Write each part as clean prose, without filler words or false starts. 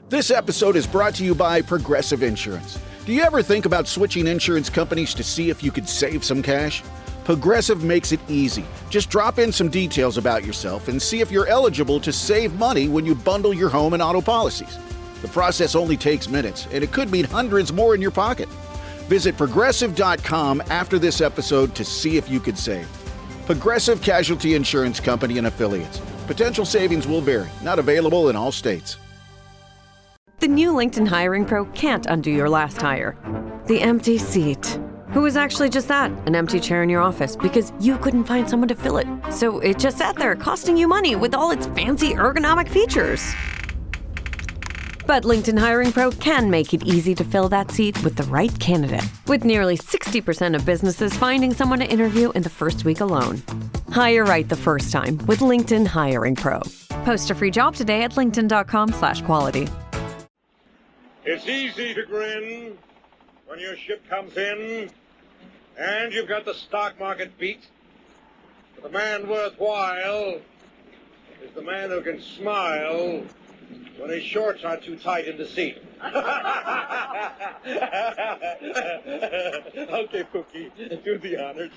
This episode is brought to you by Progressive Insurance. Do you ever think about switching insurance companies to see if you could save some cash? Progressive makes it easy. Just drop in some details about yourself and see if you're eligible to save money when you bundle your home and auto policies. The process only takes minutes, and it could mean hundreds more in your pocket. Visit Progressive.com after this episode to see if you could save. Progressive Casualty Insurance Company and Affiliates. Potential savings will vary. Not available in all states. The new LinkedIn Hiring Pro can't undo your last hire. The empty seat. Who was actually just that? An empty chair in your office because you couldn't find someone to fill it. So it just sat there costing you money with all its fancy ergonomic features. But LinkedIn Hiring Pro can make it easy to fill that seat with the right candidate. With nearly 60% of businesses finding someone to interview in the first week alone. Hire right the first time with LinkedIn Hiring Pro. Post a free job today at linkedin.com/quality. It's easy to grin when your ship comes in and you've got the stock market beat. But the man worthwhile is the man who can smile when his shorts are too tight in the seat. Okay, Pookie, do the honors.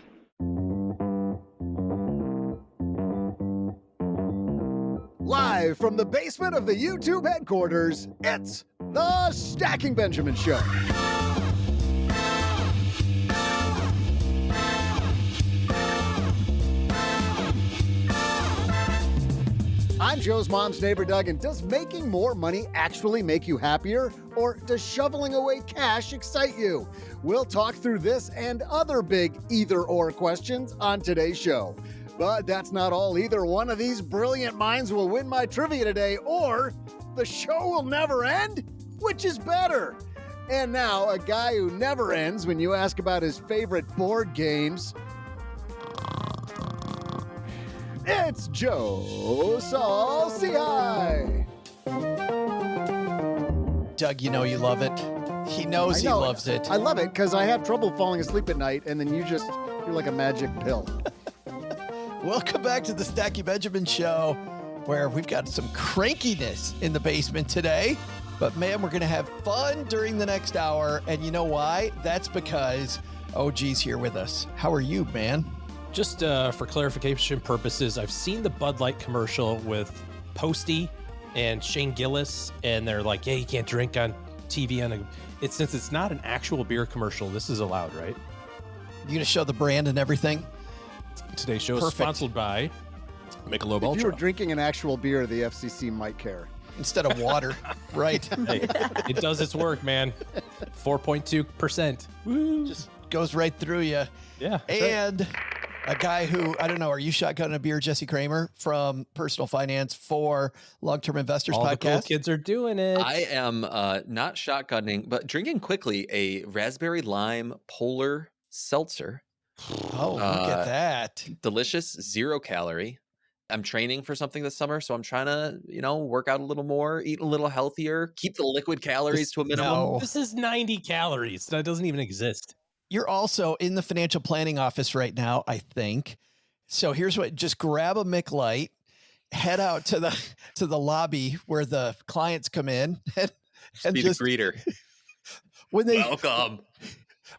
Live from the basement of the YouTube headquarters, it's the Stacking Benjamin Show. I'm Joe's mom's neighbor, Doug, and does making more money actually make you happier? Or does shoveling away cash excite you? We'll talk through this and other big either-or questions on today's show. But that's not all. Either one of these brilliant minds will win my trivia today, or the show will never end. Which is better? And now, a guy who never ends when you ask about his favorite board games. It's Joe Saul-Sehy. Doug, you know you love it. He knows he loves it. I love it because I have trouble falling asleep at night, and then you're like a magic pill. Welcome back to the Stacking Benjamin Show, where we've got some crankiness in the basement today. But man, we're going to have fun during the next hour. And you know why? That's because OG's here with us. How are you, man? Just for clarification purposes, I've seen the Bud Light commercial with Posty and Shane Gillis, and they're like, yeah, you can't drink on TV. Since it's not an actual beer commercial, this is allowed, right? You going to show the brand and everything? Today's show is sponsored by Michelob Ultra. If you were drinking an actual beer, the FCC might care. Instead of water, right? Hey, it does its work, man. 4.2%. Woo. Just goes right through you. Yeah. And a guy who, I don't know, are you shotgunning a beer, Jesse Cramer from Personal Finance for Long-Term Investors All podcast? The cool kids are doing it. I am not shotgunning, but drinking quickly a raspberry lime polar seltzer. Oh, look at that. Delicious, 0 calorie. I'm training for something this summer, so I'm trying to, work out a little more, eat a little healthier, keep the liquid calories to a minimum. No. This is 90 calories. That doesn't even exist. You're also in the financial planning office right now, I think. So here's what, just grab a Mick Light, head out to the lobby where the clients come in and be just the greeter. Welcome.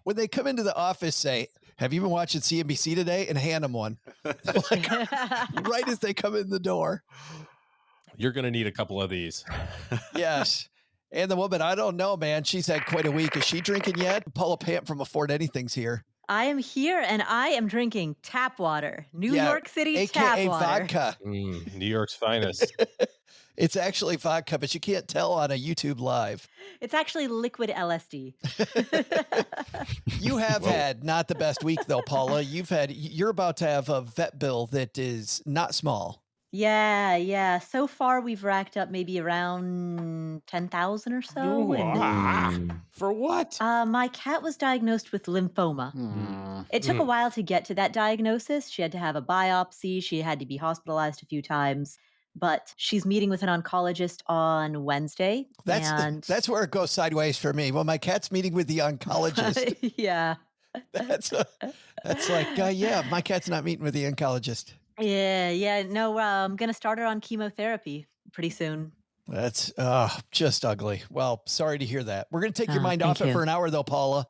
When they come into the office, say, have you been watching CNBC today? And hand them one. Like, right as they come in the door. You're going to need a couple of these. Yes. And the woman, I don't know, man. She's had quite a week. Is she drinking yet? Paula Pant from Afford Anything's here. I am here, and I am drinking tap water. New York City AKA tap water. vodka. New York's finest. It's actually vodka, but you can't tell on a YouTube live. It's actually liquid LSD. You have had not the best week, though, Paula. You're about to have a vet bill that is not small. Yeah. So far, we've racked up maybe around 10,000 or so. For what? My cat was diagnosed with lymphoma. It took a while to get to that diagnosis. She had to have a biopsy. She had to be hospitalized a few times. But she's meeting with an oncologist on Wednesday. That's where it goes sideways for me. Well, my cat's meeting with the oncologist. Yeah. That's like, my cat's not meeting with the oncologist. Yeah. No, I'm going to start her on chemotherapy pretty soon. That's just ugly. Well, sorry to hear that. We're going to take your mind Thank off it you. for an hour, though, Paula,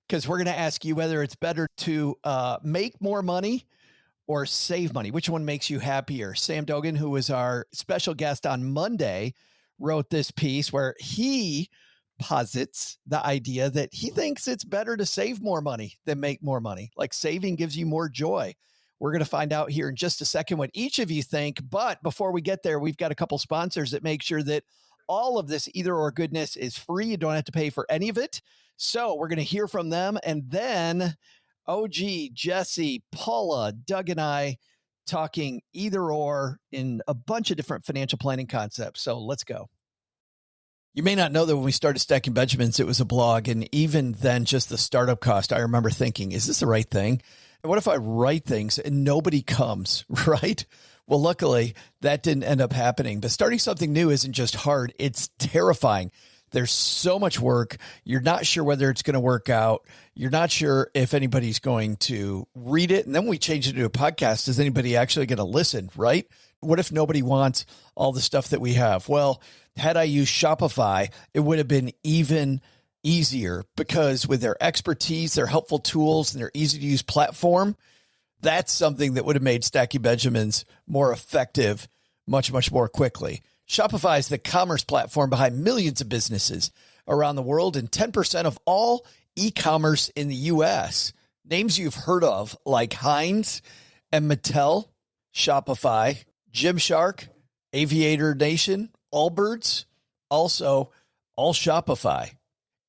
because we're going to ask you whether it's better to make more money or save money. Which one makes you happier? Sam Dogan, who was our special guest on Monday, wrote this piece where he posits the idea that he thinks it's better to save more money than make more money. Like saving gives you more joy. We're going to find out here in just a second what each of you think. But before we get there, we've got a couple sponsors that make sure that all of this either or goodness is free. You don't have to pay for any of it. So we're going to hear from them. And then OG, Jesse, Paula, Doug, and I talking either or in a bunch of different financial planning concepts. So let's go. You may not know that when we started Stacking Benjamins, it was a blog. And even then, just the startup cost, I remember thinking, is this the right thing? And what if I write things and nobody comes, right? Well, luckily, that didn't end up happening. But starting something new isn't just hard. It's terrifying. There's so much work. You're not sure whether it's going to work out. You're not sure if anybody's going to read it. And then we change it to a podcast. Is anybody actually going to listen, right? What if nobody wants all the stuff that we have? Well, had I used Shopify, it would have been even easier because with their expertise, their helpful tools, and their easy to use platform, that's something that would have made Stacking Benjamins more effective much, much more quickly. Shopify is the commerce platform behind millions of businesses around the world and 10% of all e-commerce in the U.S. Names you've heard of like Heinz and Mattel, Shopify, Gymshark, Aviator Nation, Allbirds, also all Shopify.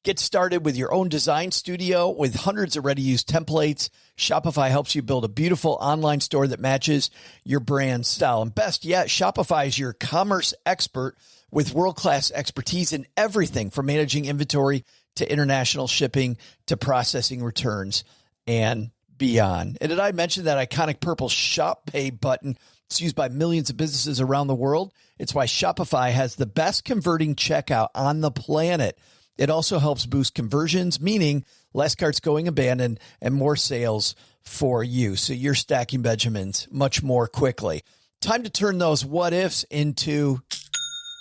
Get started with your own design studio with hundreds of ready-to-use templates. Shopify helps you build a beautiful online store that matches your brand style. And best yet, Shopify is your commerce expert with world-class expertise in everything from managing inventory to international shipping to processing returns and beyond. And did I mention that iconic purple Shop Pay button? It's used by millions of businesses around the world. It's why Shopify has the best converting checkout on the planet. It also helps boost conversions, meaning less carts going abandoned and more sales for you. So you're stacking Benjamins much more quickly. Time to turn those what ifs into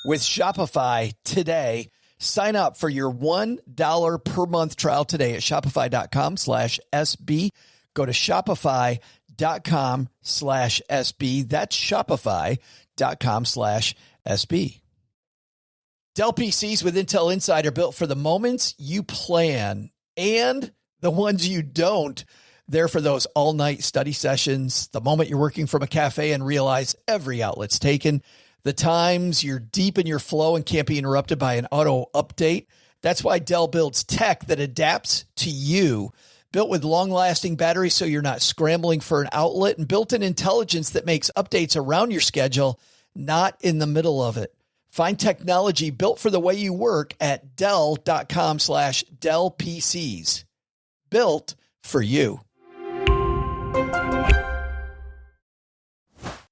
with Shopify today. Sign up for your $1 per month trial today at shopify.com/SB. Go to shopify.com/SB. That's shopify.com/SB. Dell PCs with Intel Inside are built for the moments you plan and the ones you don't. They're for those all-night study sessions, the moment you're working from a cafe and realize every outlet's taken, the times you're deep in your flow and can't be interrupted by an auto update. That's why Dell builds tech that adapts to you. Built with long-lasting batteries so you're not scrambling for an outlet, and built-in intelligence that makes updates around your schedule, not in the middle of it. Find technology built for the way you work at Dell.com/Dell PCs. Built for you.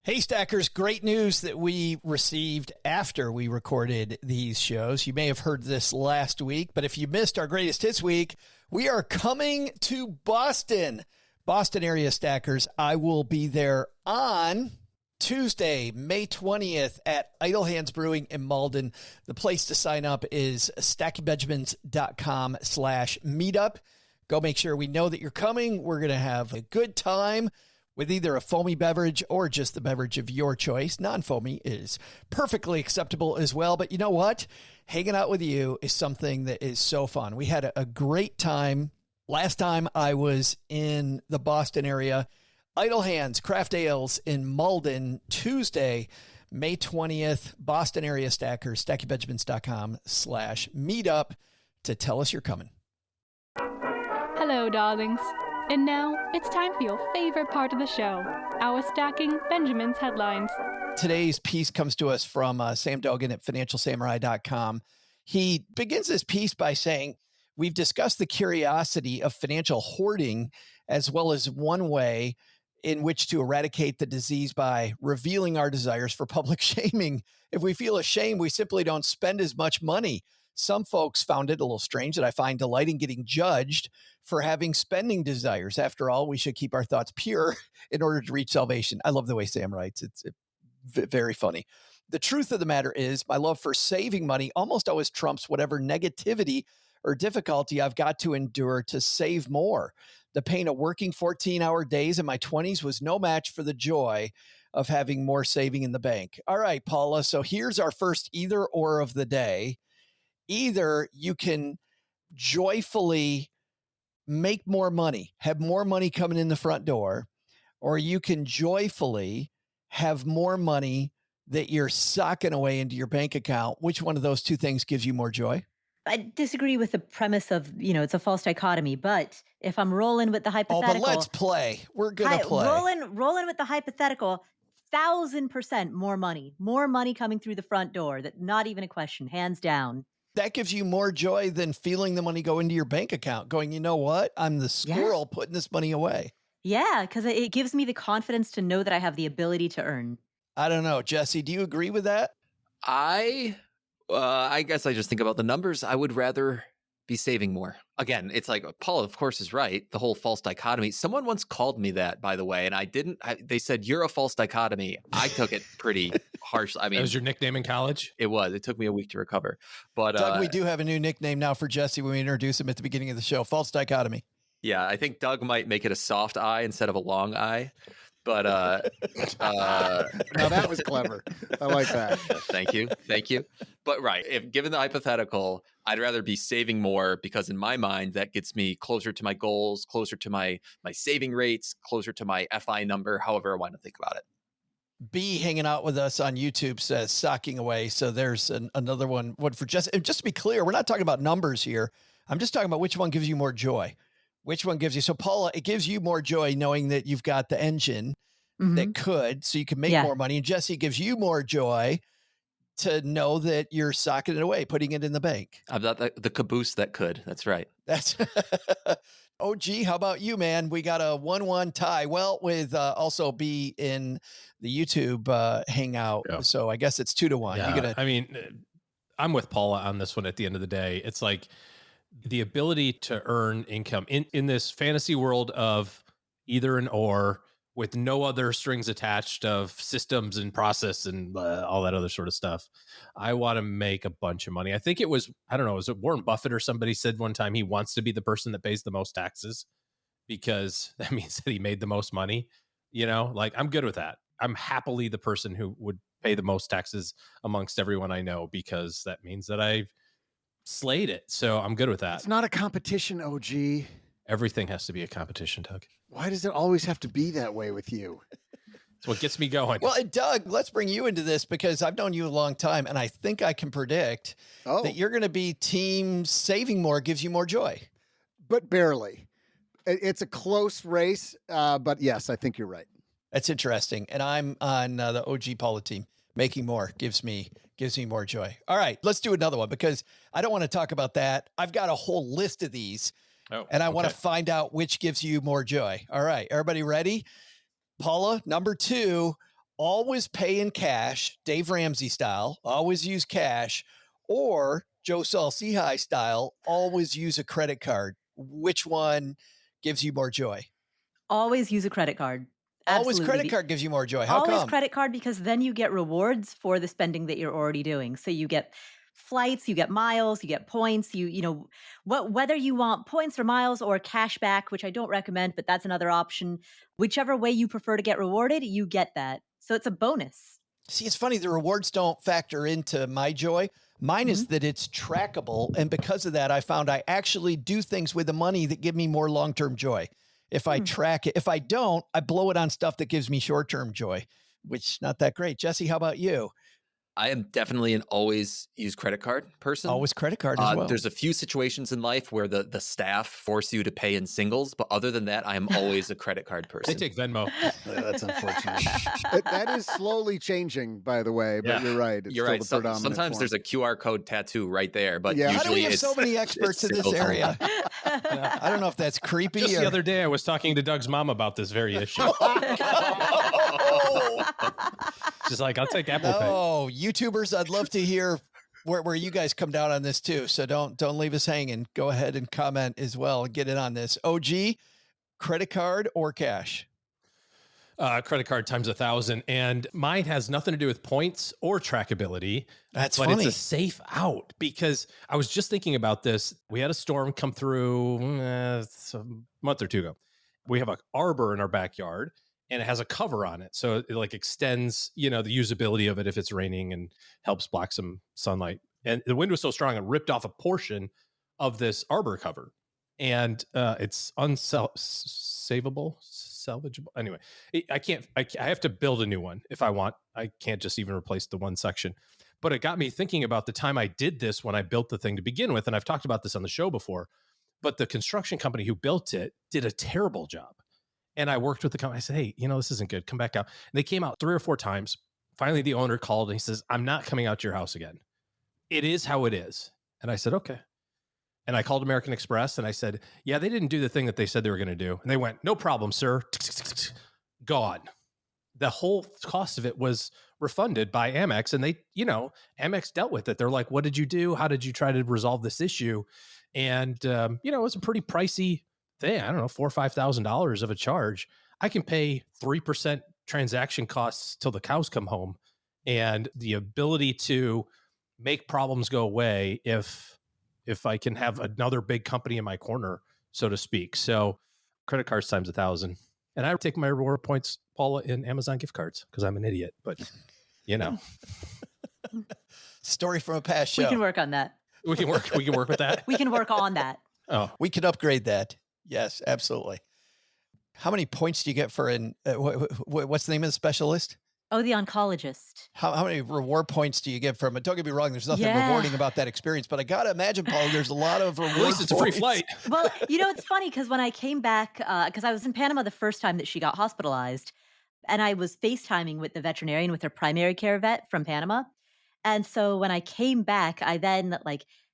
Hey, Stackers, great news that we received after we recorded these shows. You may have heard this last week, but if you missed our greatest hits week, we are coming to Boston. Boston area Stackers, I will be there on Tuesday, May 20th at Idle Hands Brewing in Malden. The place to sign up is stackingbenjamins.com/meetup. Go make sure we know that you're coming. We're going to have a good time with either a foamy beverage or just the beverage of your choice. Non-foamy is perfectly acceptable as well. But you know what? Hanging out with you is something that is so fun. We had a great time. Last time I was in the Boston area, Idle Hands Craft Ales in Malden, Tuesday, May 20th, Boston area Stackers, stackingbenjamins.com/meetup to tell us you're coming. Hello, darlings. And now it's time for your favorite part of the show, our Stacking Benjamins headlines. Today's piece comes to us from Sam Dogan at financialsamurai.com. He begins this piece by saying, we've discussed the curiosity of financial hoarding as well as one way in which to eradicate the disease by revealing our desires for public shaming. If we feel ashamed, we simply don't spend as much money. Some folks found it a little strange that I find delight in getting judged for having spending desires. After all, we should keep our thoughts pure in order to reach salvation. I love the way Sam writes. It's very funny. The truth of the matter is my love for saving money almost always trumps whatever negativity or difficulty I've got to endure to save more. The pain of working 14-hour days in my 20s was no match for the joy of having more saving in the bank. All right, Paula. So here's our first either or of the day. Either you can joyfully make more money, have more money coming in the front door, or you can joyfully have more money that you're socking away into your bank account. Which one of those two things gives you more joy? I disagree with the premise of, it's a false dichotomy, but if I'm rolling with the hypothetical. Oh, but let's play. We're going to play. Rolling with the hypothetical, 1,000% more money coming through the front door. That not even a question, hands down. That gives you more joy than feeling the money go into your bank account going, you know what? I'm the squirrel putting this money away. Yeah, because it gives me the confidence to know that I have the ability to earn. I don't know. Jesse, do you agree with that? I guess I just think about the numbers. I would rather be saving more. Again, it's like Paula, of course, is right. The whole false dichotomy. Someone once called me that, by the way, and they said, you're a false dichotomy. I took it pretty harshly. I mean, that was your nickname in college? It was. It took me a week to recover. But Doug, we do have a new nickname now for Jesse when we introduce him at the beginning of the show. False dichotomy. Yeah, I think Doug might make it a soft I instead of a long I. But now that was clever. I like that. Thank you. But right, if given the hypothetical, I'd rather be saving more because in my mind that gets me closer to my goals, closer to my saving rates, closer to my FI number, however I want to think about it. B hanging out with us on YouTube says socking away. So there's another one. What for just to be clear, we're not talking about numbers here. I'm just talking about which one gives you more joy. Which one gives you? So Paula, it gives you more joy knowing that you've got the engine that could, so you can make more money. And Jesse, it gives you more joy to know that you're socking it away, putting it in the bank. I've got the caboose that could. That's right. That's OG. How about you, man? We got a 1-1 tie. Well, with also B in the YouTube hangout. Yeah. So I guess it's 2-1. Yeah. I mean, I'm with Paula on this one at the end of the day. It's like, the ability to earn income in this fantasy world of either and or with no other strings attached of systems and process and all that other sort of stuff. I want to make a bunch of money. I think it was, I don't know, was it Warren Buffett or somebody said one time he wants to be the person that pays the most taxes because that means that he made the most money. Like I'm good with that. I'm happily the person who would pay the most taxes amongst everyone I know because that means that I've slayed it. So I'm good with that. It's not a competition, OG. Everything has to be a competition, Doug. Why does it always have to be that way with you? It's what gets me going. Well, and Doug, let's bring you into this because I've known you a long time and I think I can predict that you're going to be team saving more gives you more joy. But barely. It's a close race, but yes, I think you're right. That's interesting. And I'm on the OG Paula team. Making more gives me more joy. All right, let's do another one because I don't want to talk about that. I've got a whole list of these and I want to find out which gives you more joy. All right, everybody ready? Paula, number 2, always pay in cash, Dave Ramsey style, always use cash, or Joe Saul-Sehy style, always use a credit card. Which one gives you more joy? Always use a credit card. Absolutely. Always credit card gives you more joy. How come? Always credit card because then you get rewards for the spending that you're already doing. So you get flights, you get miles, you get points, whether you want points or miles or cash back, which I don't recommend, but that's another option. Whichever way you prefer to get rewarded, you get that. So it's a bonus. See, it's funny. The rewards don't factor into my joy. Mine is that it's trackable. And because of that, I found I actually do things with the money that give me more long-term joy. If I track it, if I don't, I blow it on stuff that gives me short-term joy, which not that great. Jesse, how about you? I am definitely an always use credit card person. Always credit card as well. There's a few situations in life where the staff force you to pay in singles, but other than that, I am always a credit card person. They take Venmo. That's unfortunate. That is slowly changing, by the the way, but you're right. It's you're right. The predominant sometimes form. there's a QR code tattoo right there, but How do usually we have so many experts in this area? I don't know if that's creepy. Just the other day, I was talking to Doug's mom about this very issue. She's like, I'll take Apple Pay. Oh, YouTubers, I'd love to hear where you guys come down on this too. So don't leave us hanging. Go ahead and comment as well and get in on this. OG, credit card or cash? credit card times 1,000. And mine has nothing to do with points or trackability. That's but funny. It's a safe out because I was just thinking about this. We had a storm come through a month or two ago. We have an arbor in our backyard and it has a cover on it. So it like extends, the usability of it if it's raining and helps block some sunlight. And the wind was so strong, it ripped off a portion of this arbor cover. And it's salvageable. Anyway, I have to build a new one if I want. I can't just even replace the one section. But it got me thinking about the time I did this when I built the thing to begin with. And I've talked about this on the show before, but the construction company who built it did a terrible job. And I worked with the company. I said, hey, this isn't good. Come back out. And they came out 3 or 4 times. Finally, the owner called and he says, I'm not coming out to your house again. It is how it is. And I said, okay. And I called American Express and I said, yeah, they didn't do the thing that they said they were going to do. And they went, no problem, sir. Gone. The whole cost of it was refunded by Amex. And they, Amex dealt with it. They're like, what did you do? How did you try to resolve this issue? And, it was a pretty pricey thing. I don't know, $4,000 or $5,000 of a charge. I can pay 3% transaction costs till the cows come home. And the ability to make problems go away if I can have another big company in my corner, so to speak. So credit cards times 1,000. And I take my reward points, Paula, in Amazon gift cards because I'm an idiot, but Story from a past show. We can work on that. We can work with that. We can work on that. Oh, we can upgrade that. Yes, absolutely. How many points do you get for what's the name of the specialist? Oh, the oncologist. How many reward points do you get from it? Don't get me wrong. There's nothing rewarding about that experience, but I got to imagine, Paul, there's a lot of reward. At least it's a free flight. Well, it's funny because when I came back, because I was in Panama the first time that she got hospitalized, and I was FaceTiming with the veterinarian, with her primary care vet from Panama. And so when I came back, I then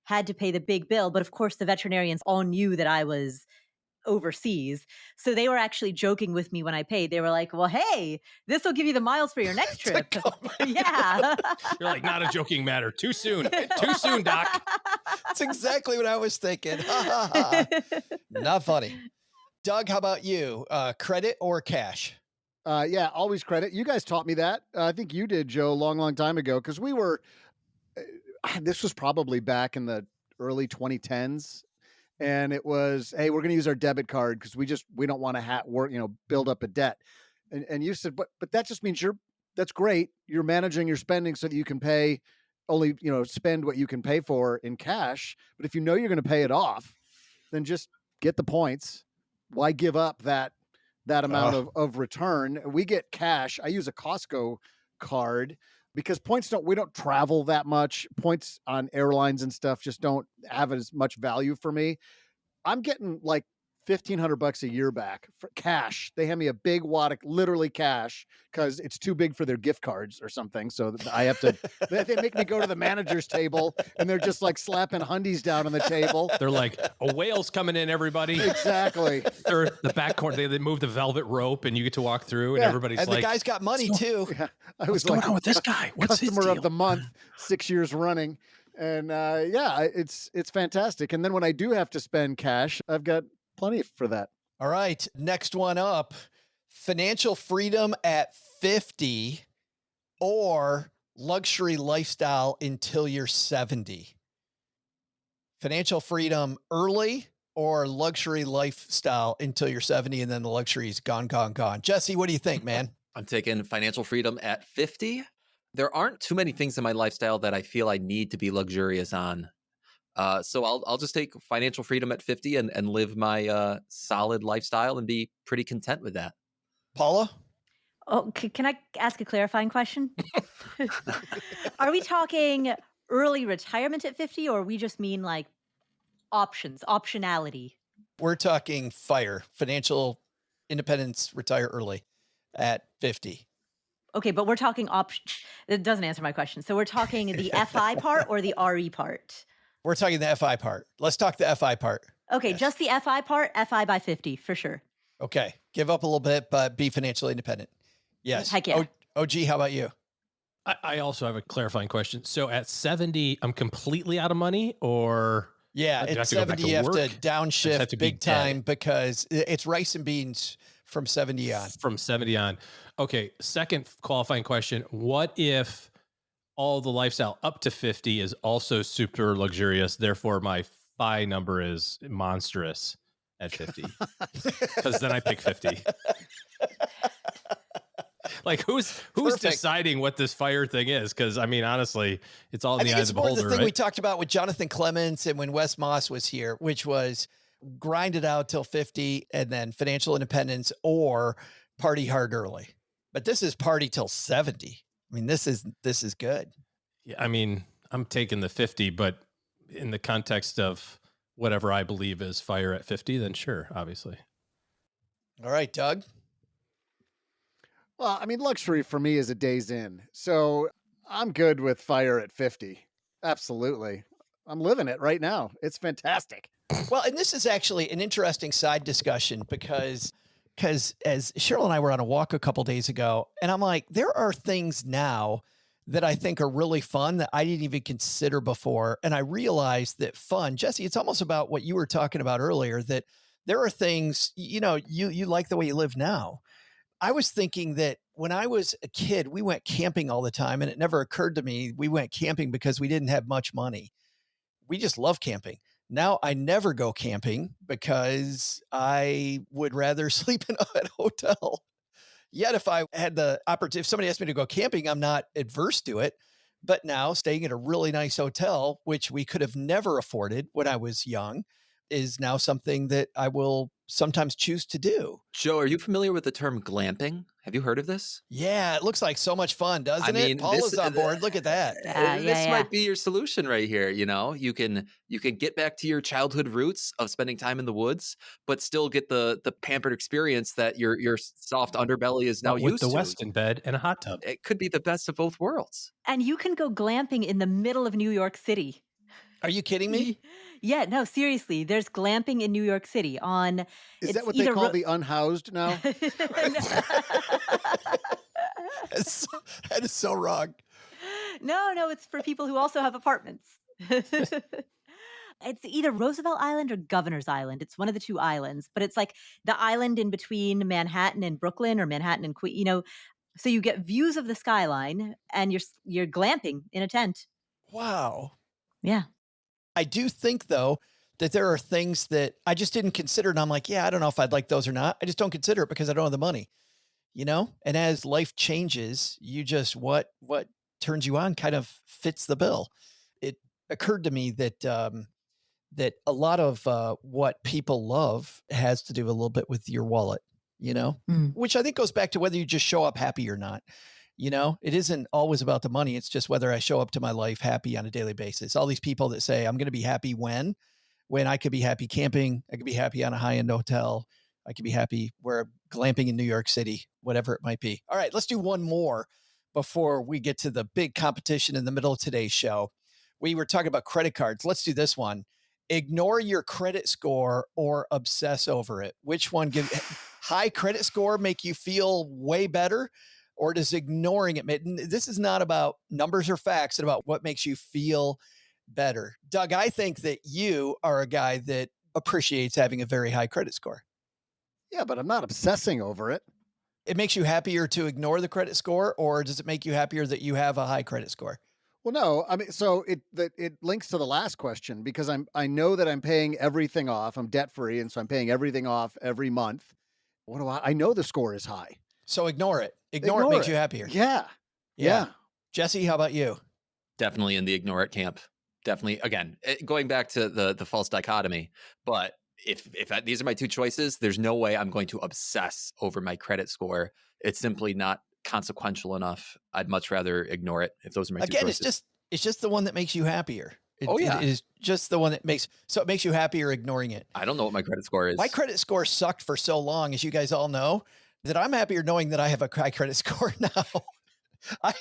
had to pay the big bill. But of course, the veterinarians all knew that I was overseas. So they were actually joking with me when I paid. They were like, well, hey, this will give you the miles for your next trip. Yeah. You're like, not a joking matter. Too soon. Too soon, doc. That's exactly what I was thinking. Not funny. Doug, how about you? Credit or cash? Yeah, always credit. You guys taught me that. I think you did, Joe, a long, long time ago, because we were, this was probably back in the early 2010s. And it was, hey, we're going to use our debit card because we don't want to build up a debt. And you said, but that just means that's great. You're managing your spending so that you can pay only, spend what you can pay for in cash. But if you're going to pay it off, then just get the points. Why give up that amount of return? We get cash. I use a Costco card because we don't travel that much. Points on airlines and stuff just don't have as much value for me. I'm getting like $1,500 a year back for cash. They hand me a big wad of literally cash because it's too big for their gift cards or something. So I have to, they make me go to the manager's table and they're just like slapping hundies down on the table. They're like, a whale's coming in, everybody. Exactly. They're the back corner. They move the velvet rope and you get to walk through and everybody's and like, the guy's got money too. Yeah, what's going on with this guy? What's his customer deal? of the month, 6 years running. And it's fantastic. And then when I do have to spend cash, I've got plenty for that. All right. Next one up, financial freedom at 50 or luxury lifestyle until you're 70. Financial freedom early or luxury lifestyle until you're 70 and then the luxury is gone. Jesse, what do you think, man? I'm taking financial freedom at 50. There aren't too many things in my lifestyle that I feel I need to be luxurious on. So I'll just take financial freedom at 50 and live my solid lifestyle and be pretty content with that. Paula? Oh, can I ask a clarifying question? Are we talking early retirement at 50 or we just mean like optionality? We're talking financial independence, retire early at 50. Okay, but we're talking it doesn't answer my question. So we're talking the FI part or the RE part? We're talking the FI part. Let's talk the FI part. Okay, yes. Just the FI part, FI by 50 for sure. Okay, give up a little bit, but be financially independent. Yes. Heck yeah. OG, how about you? I also have a clarifying question. So at 70, I'm completely out of money or? Yeah, at 70, you have to downshift big time because it's rice and beans from 70 on. From 70 on. Okay, second qualifying question. What if all the lifestyle up to 50 is also super luxurious, therefore my FI number is monstrous at 50? Because then I pick 50. Like who's Perfect. deciding what this fire thing is? Because I mean, honestly, it's all in the eyes of the beholder, the thing right? we talked about with Jonathan Clements and when Wes Moss was here, which was grind it out till 50 and then financial independence or party hard early. But this is party till 70. I mean, this is good. Yeah, I mean, I'm taking the 50, but in the context of whatever I believe is fire at 50, then sure, obviously. All right, Doug. Well, I mean, luxury for me is a day's in. So I'm good with fire at 50. Absolutely. I'm living it right now. It's fantastic. Well, and this is actually an interesting side discussion because as Cheryl and I were on a walk a couple days ago, and I'm like, there are things now that I think are really fun that I didn't even consider before. And I realized that fun, Jesse, it's almost about what you were talking about earlier, that there are things, you like the way you live now. I was thinking that when I was a kid, we went camping all the time, and it never occurred to me we went camping because we didn't have much money. We just love camping. Now I never go camping because I would rather sleep in a hotel. Yet if I had the opportunity, if somebody asked me to go camping, I'm not adverse to it. But now staying at a really nice hotel, which we could have never afforded when I was young, is now something that I will sometimes choose to do. Joe, are you familiar with the term glamping? Have you heard of this? Yeah, it looks like so much fun, doesn't it? Paula's on board. Look at that. This might be your solution right here. You can get back to your childhood roots of spending time in the woods, but still get the pampered experience that your soft underbelly is now used to. With the Westin bed and a hot tub. It could be the best of both worlds. And you can go glamping in the middle of New York City. Are you kidding me? Yeah, no, seriously. There's glamping in New York City on. Is that what they call the unhoused now? That is so wrong. No, it's for people who also have apartments. It's either Roosevelt Island or Governor's Island. It's one of the two islands, but it's like the island in between Manhattan and Brooklyn or Manhattan and Queens, so you get views of the skyline and you're glamping in a tent. Wow. Yeah. I do think, though, that there are things that I just didn't consider. And I'm like, yeah, I don't know if I'd like those or not. I just don't consider it because I don't have the money, And as life changes, you just, what turns you on kind of fits the bill. It occurred to me that that a lot of what people love has to do a little bit with your wallet, which I think goes back to whether you just show up happy or not. It isn't always about the money. It's just whether I show up to my life happy on a daily basis. All these people that say I'm going to be happy when I could be happy camping, I could be happy on a high-end hotel, I could be happy where glamping in New York City, whatever it might be. All right, let's do one more before we get to the big competition in the middle of today's show. We were talking about credit cards. Let's do this one. Ignore your credit score or obsess over it. Which one high credit score make you feel way better? Or does ignoring it, this is not about numbers or facts, it's about what makes you feel better. Doug, I think that you are a guy that appreciates having a very high credit score. Yeah, but I'm not obsessing over it. It makes you happier to ignore the credit score, or does it make you happier that you have a high credit score? Well, no, I mean, so it links to the last question because I know that I'm paying everything off. I'm debt free, and so I'm paying everything off every month. What do I know the score is high. So ignore it. Ignore it makes you happier. Yeah. Jesse, how about you? Definitely in the ignore it camp. Definitely. Again, going back to the false dichotomy. But if these are my two choices, there's no way I'm going to obsess over my credit score. It's simply not consequential enough. I'd much rather ignore it if those are my two choices. It's just the one that makes you happier. It is just the one that makes you happier ignoring it. I don't know what my credit score is. My credit score sucked for so long, as you guys all know, that I'm happier knowing that I have a high credit score now. I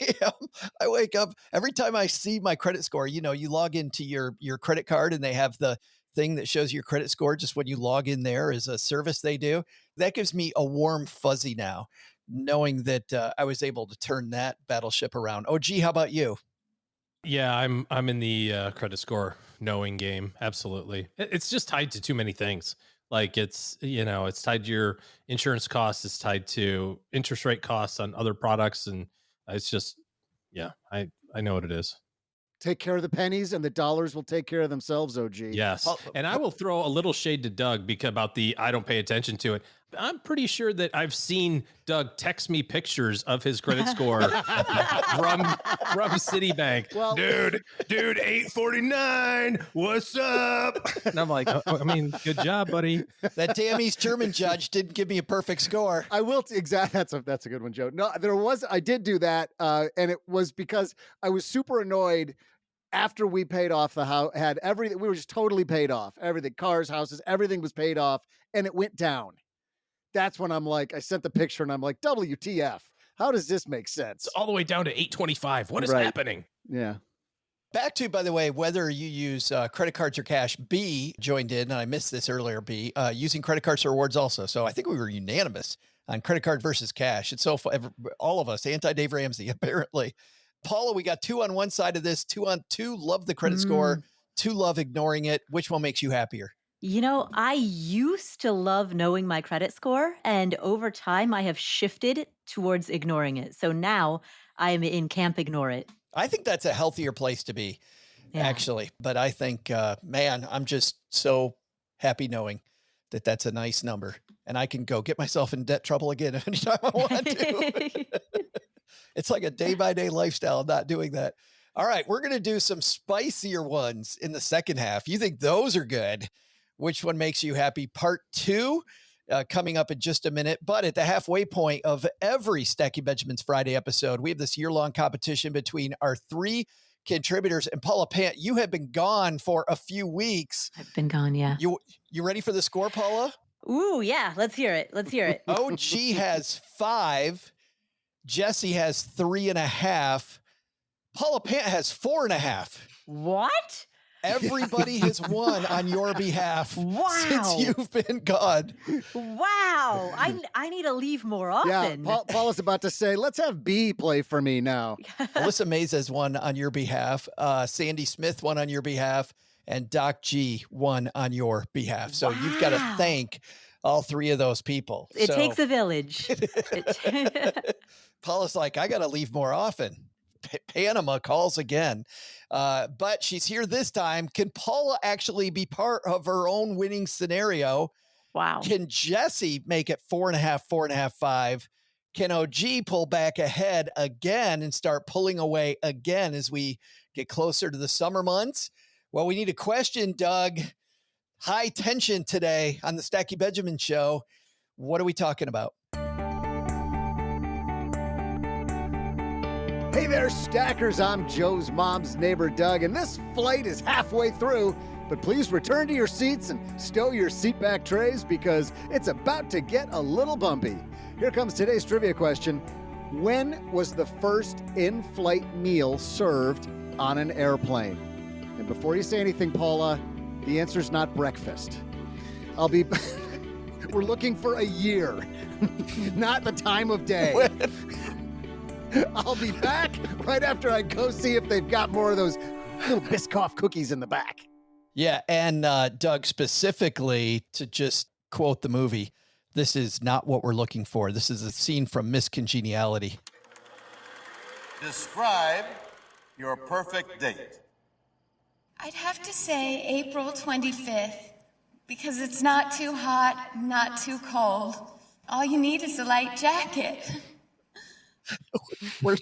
wake up every time I see my credit score, you log into your credit card and they have the thing that shows your credit score just when you log in there is a service they do. That gives me a warm fuzzy now, knowing that I was able to turn that battleship around. OG, how about you? Yeah, I'm in the credit score knowing game. Absolutely. It's just tied to too many things. Like it's, it's tied to your insurance costs. It's tied to interest rate costs on other products. And it's just, yeah, I know what it is. Take care of the pennies and the dollars will take care of themselves, OG. Yes. And I will throw a little shade to Doug about the I don't pay attention to it. I'm pretty sure that I've seen Doug text me pictures of his credit score from Citibank. Well, dude, 849. What's up? And I'm like, good job, buddy. That damn East German judge didn't give me a perfect score. I will exactly. That's a good one, Joe. No, I did do that, and it was because I was super annoyed. After we paid off the house, had everything, we were just totally paid off. Everything, cars, houses, everything was paid off, and it went down. That's when I'm like, I sent the picture, and I'm like, WTF? How does this make sense? It's all the way down to 825. What is happening? Yeah. Back to, by the way, whether you use credit cards or cash. B joined in, and I missed this earlier, B, using credit cards or rewards also. So I think we were unanimous on credit card versus cash. It's so all of us, anti-Dave Ramsey, apparently. Paula, we got 2 on one side of this, 2 on 2, love the credit score, 2 love ignoring it. Which one makes you happier? I used to love knowing my credit score, and over time I have shifted towards ignoring it. So now I am in camp ignore it. I think that's a healthier place to be, actually. But I think, man, I'm just so happy knowing that that's a nice number, and I can go get myself in debt trouble again anytime I want to. It's like a day-by-day lifestyle. I'm not doing that. All right, we're going to do some spicier ones in the second half. You think those are good? Which one makes you happy? Part 2 coming up in just a minute. But at the halfway point of every Stacky Benjamin's Friday episode, we have this year-long competition between our 3 contributors. And Paula Pant, you have been gone for a few weeks. I've been gone, yeah. You ready for the score, Paula? Ooh, yeah. Let's hear it. OG has 5. Jesse has 3.5. Paula Pant has 4.5. What? Everybody has won on your behalf since you've been gone. Wow. I need to leave more often. Yeah, Paula's about to say, let's have B play for me now. Alyssa Mays has won on your behalf. Sandy Smith won on your behalf. And Doc G won on your behalf. So you've got to thank all 3 of those people. It takes a village. Paula's like, I got to leave more often. Panama calls again. But she's here this time. Can Paula actually be part of her own winning scenario? Wow. Can Jesse make it 4.5, 4.5, 5? Can OG pull back ahead again and start pulling away again as we get closer to the summer months? Well, we need a question, Doug. High tension today on the Stacky Benjamin Show. What are we talking about? Hey there, Stackers. I'm Joe's mom's neighbor, Doug, and this flight is halfway through. But please return to your seats and stow your seatback trays because it's about to get a little bumpy. Here comes today's trivia question. When was the first in-flight meal served on an airplane? And before you say anything, Paula, the answer's not breakfast. We're looking for a year, not the time of day. I'll be back right after I go see if they've got more of those little Biscoff cookies in the back. Yeah, and Doug, specifically, to just quote the movie, this is not what we're looking for. This is a scene from Miss Congeniality. Describe your perfect date. I'd have to say April 25th, because it's not too hot, not too cold. All you need is a light jacket. We're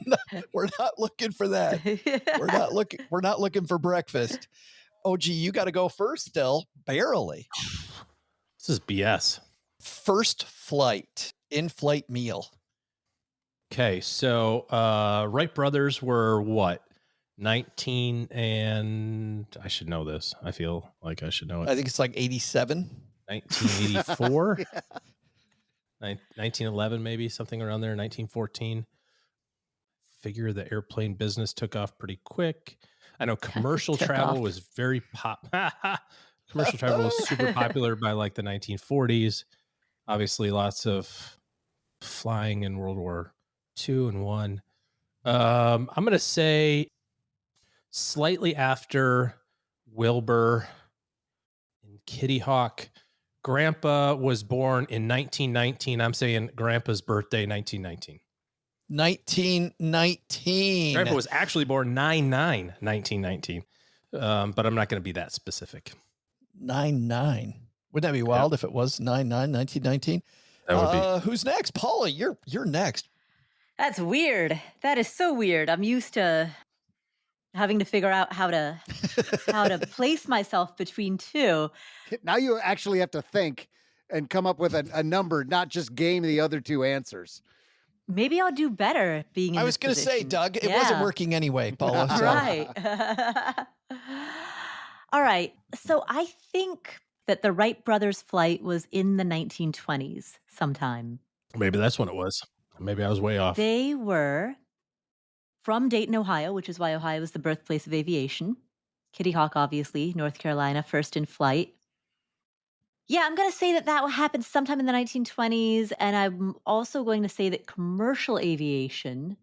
not looking for that. We're not looking for breakfast. OG, you got to go first still, barely. This is BS. First flight, in-flight meal. Okay, so Wright brothers were what? 19 and I should know this. I feel like I should know it. I think it's like 87. 1984. 1911, maybe something around there. 1914. Figure the airplane business took off pretty quick. I know commercial travel was very commercial travel was super popular by like the 1940s. Obviously, lots of flying in World War II and I. I'm going to say slightly after Wilbur and Kitty Hawk Grandpa was born in 1919. I'm saying Grandpa's birthday, 1919. 1919. Grandpa was actually born 9/9/1919. But I'm not going to be that specific. 9/9. Wouldn't that be wild if it was 9/9/1919? That would be. Who's next? Paula, you're next. That's weird. That is so weird. I'm used to having to figure out how to place myself between two. Now you actually have to think and come up with a number, not just game the other two answers. Maybe I'll do better being in I was going to say, Doug, it wasn't working anyway, Paula. So. Right. All right. So I think that the Wright brothers' flight was in the 1920s sometime. Maybe that's when it was. Maybe I was way off. They were from Dayton, Ohio, which is why Ohio is the birthplace of aviation. Kitty Hawk, obviously, North Carolina, first in flight. Yeah, I'm going to say that happened sometime in the 1920s. And I'm also going to say that commercial aviation.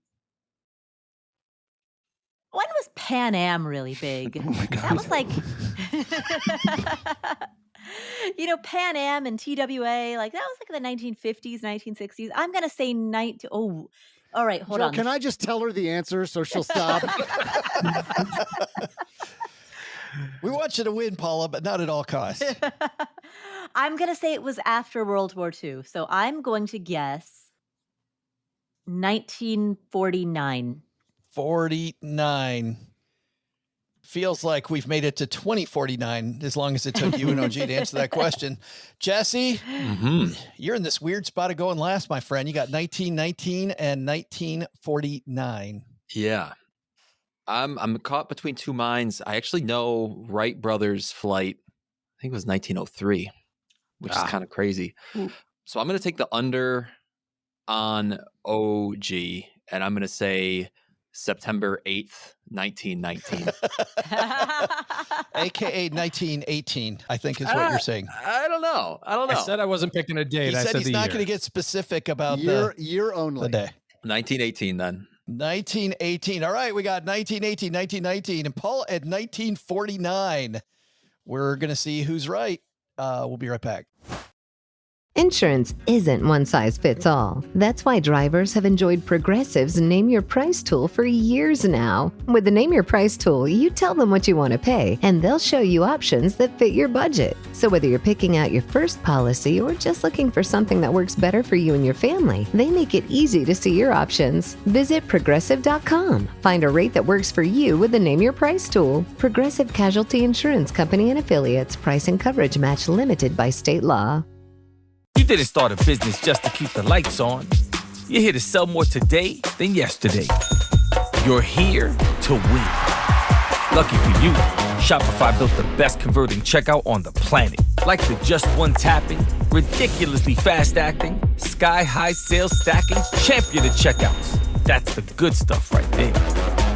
When was Pan Am really big? Oh my God. That was like, Pan Am and TWA, like that was like the 1950s, 1960s. I'm going to say all right, hold on. Can I just tell her the answer so she'll stop? We want you to win, Paula, but not at all costs. I'm going to say it was after World War II. So I'm going to guess 1949. 49. Feels like we've made it to 2049 as long as it took you and OG to answer that question. Jesse, you're in this weird spot of going last, my friend. You got 1919 and 1949. Yeah. I'm caught between two minds. I actually know Wright brothers flight, I think it was 1903, which is kind of crazy. Ooh. So I'm going to take the under on OG, and I'm going to say September 8th, 1919. AKA 1918, I think is what you're saying. I don't know. I said I wasn't picking a date. He I said said he's not going to get specific about year the only. the day. 1918 then. 1918. All right, we got 1918, 1919, and Paul at 1949. We're going to see who's right. We'll be right back. Insurance isn't one size fits all. That's why drivers have enjoyed Progressive's Name Your Price tool for years now. With the Name Your Price tool, you tell them what you want to pay, and they'll show you options that fit your budget. So whether you're picking out your first policy or just looking for something that works better for you and your family, they make it easy to see your options. Visit Progressive.com. Find a rate that works for you with the Name Your Price tool. Progressive Casualty Insurance Company and Affiliates. Price and coverage match limited by state law. You didn't start a business just to keep the lights on. You're here to sell more today than yesterday. You're here to win. Lucky for you, Shopify built the best converting checkout on the planet. Like the just one tapping, ridiculously fast acting, sky-high sales stacking, champion of checkouts. That's the good stuff right there.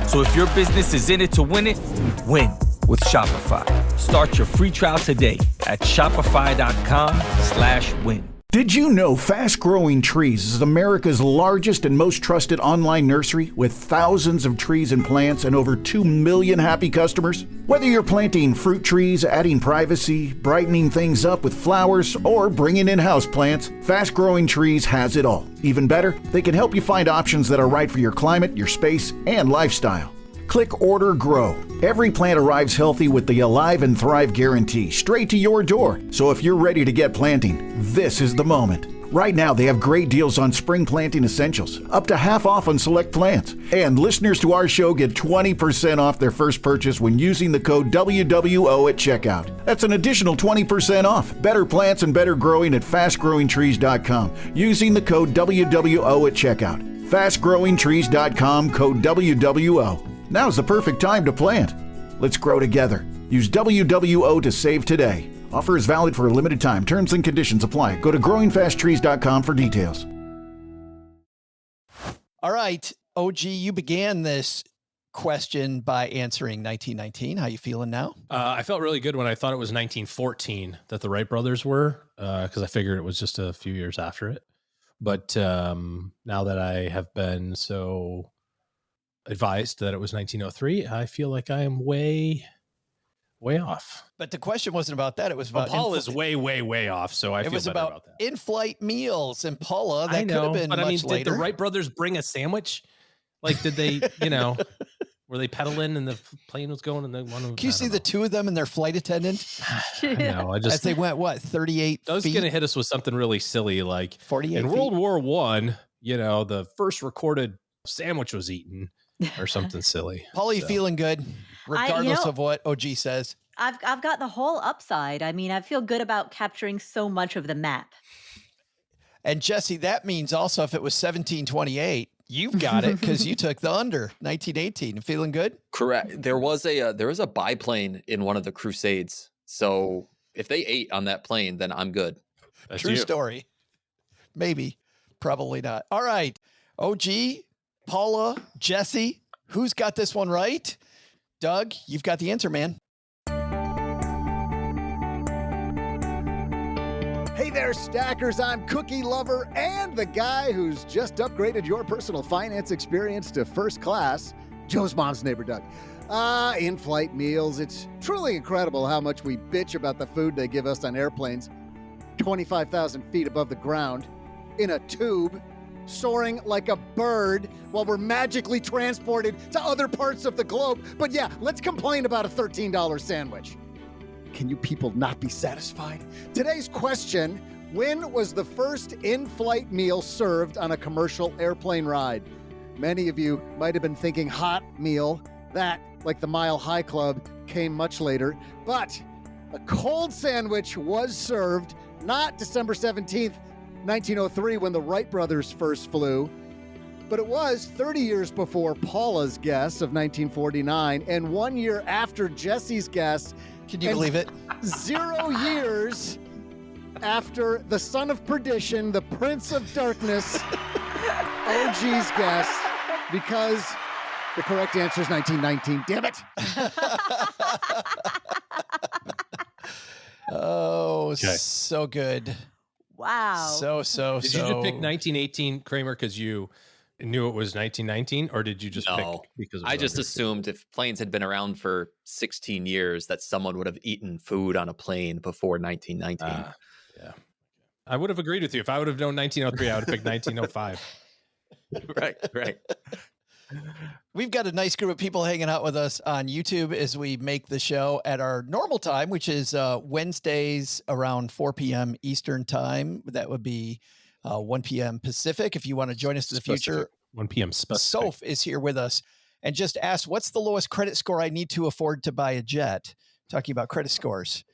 So if your business is in it to win it, win with Shopify. Start your free trial today at shopify.com/win. Did you know Fast Growing Trees is America's largest and most trusted online nursery with thousands of trees and plants and over 2 million happy customers? Whether you're planting fruit trees, adding privacy, brightening things up with flowers, or bringing in houseplants, Fast Growing Trees has it all. Even better, they can help you find options that are right for your climate, your space, and lifestyle. Click Order Grow. Every plant arrives healthy with the Alive and Thrive guarantee straight to your door. So if you're ready to get planting, this is the moment. Right now, they have great deals on spring planting essentials, up to half off on select plants. And listeners to our show get 20% off their first purchase when using the code WWO at checkout. That's an additional 20% off. Better plants and better growing at fastgrowingtrees.com using the code WWO at checkout. Fastgrowingtrees.com, code WWO. Now's the perfect time to plant. Let's grow together. Use WWO to save today. Offer is valid for a limited time. Terms and conditions apply. Go to growingfasttrees.com for details. All right, OG, you began this question by answering 1919. How you feeling now? I felt really good when I thought it was 1914 that the Wright brothers were, because I figured it was just a few years after it. But now that I have been so advised that it was 1903, I feel like I am way way off. But the question wasn't about that. It was about Paula's way, way, way off. So I feel was better about that. in-flight meals. And Paula, that I could know, have been but much I mean, later. did the Wright brothers bring a sandwich? Like, did they, were they pedaling and the plane was going and the one was, Can you see the two of them and their flight attendant? No, As they went, 38 I was feet? going to hit us with something really silly, like 48 in feet. World War I, the first recorded sandwich was eaten or something silly. Paula, you feeling good, regardless of what OG says? I've got the whole upside. I mean, I feel good about capturing so much of the map. And Jesse, that means also if it was 1728, you've got it because you took the under 1918. Feeling good? Correct. There was a biplane in one of the Crusades. So if they ate on that plane, then I'm good. That's True you. story. Maybe, probably not. All right, OG, Paula, Jesse, who's got this one right? Doug, you've got the answer, man. Hey there, stackers. I'm Cookie Lover and the guy who's just upgraded your personal finance experience to first class, Joe's mom's neighbor, Doug. In-flight meals. It's truly incredible how much we bitch about the food they give us on airplanes 25,000 feet above the ground, in a tube, soaring like a bird while we're magically transported to other parts of the globe. But yeah, let's complain about a $13 sandwich. Can you people not be satisfied? Today's question, when was the first in-flight meal served on a commercial airplane ride? Many of you might have been thinking hot meal. That, like the Mile High Club, came much later. But a cold sandwich was served, not December 17th, 1903, when the Wright brothers first flew, but it was 30 years before Paula's guess of 1949 and 1 year after Jesse's guess. Can you believe it? 0 years after the son of perdition, the prince of darkness, OG's guess, because the correct answer is 1919. Damn it. Oh, so good. Wow. So. Did you just pick 1918, Cramer, because you knew it was 1919, or did you just pick because I just assumed if planes had been around for 16 years that someone would have eaten food on a plane before 1919. Yeah. I would have agreed with you. If I would have known 1903, I would have picked 1905. Right. We've got a nice group of people hanging out with us on YouTube as we make the show at our normal time, which is Wednesdays around 4 p.m. Eastern time. That would be 1 p.m. Pacific. If you want to join us in the future, 1 p.m. Soph is here with us and just asked, what's the lowest credit score I need to afford to buy a jet? Talking about credit scores.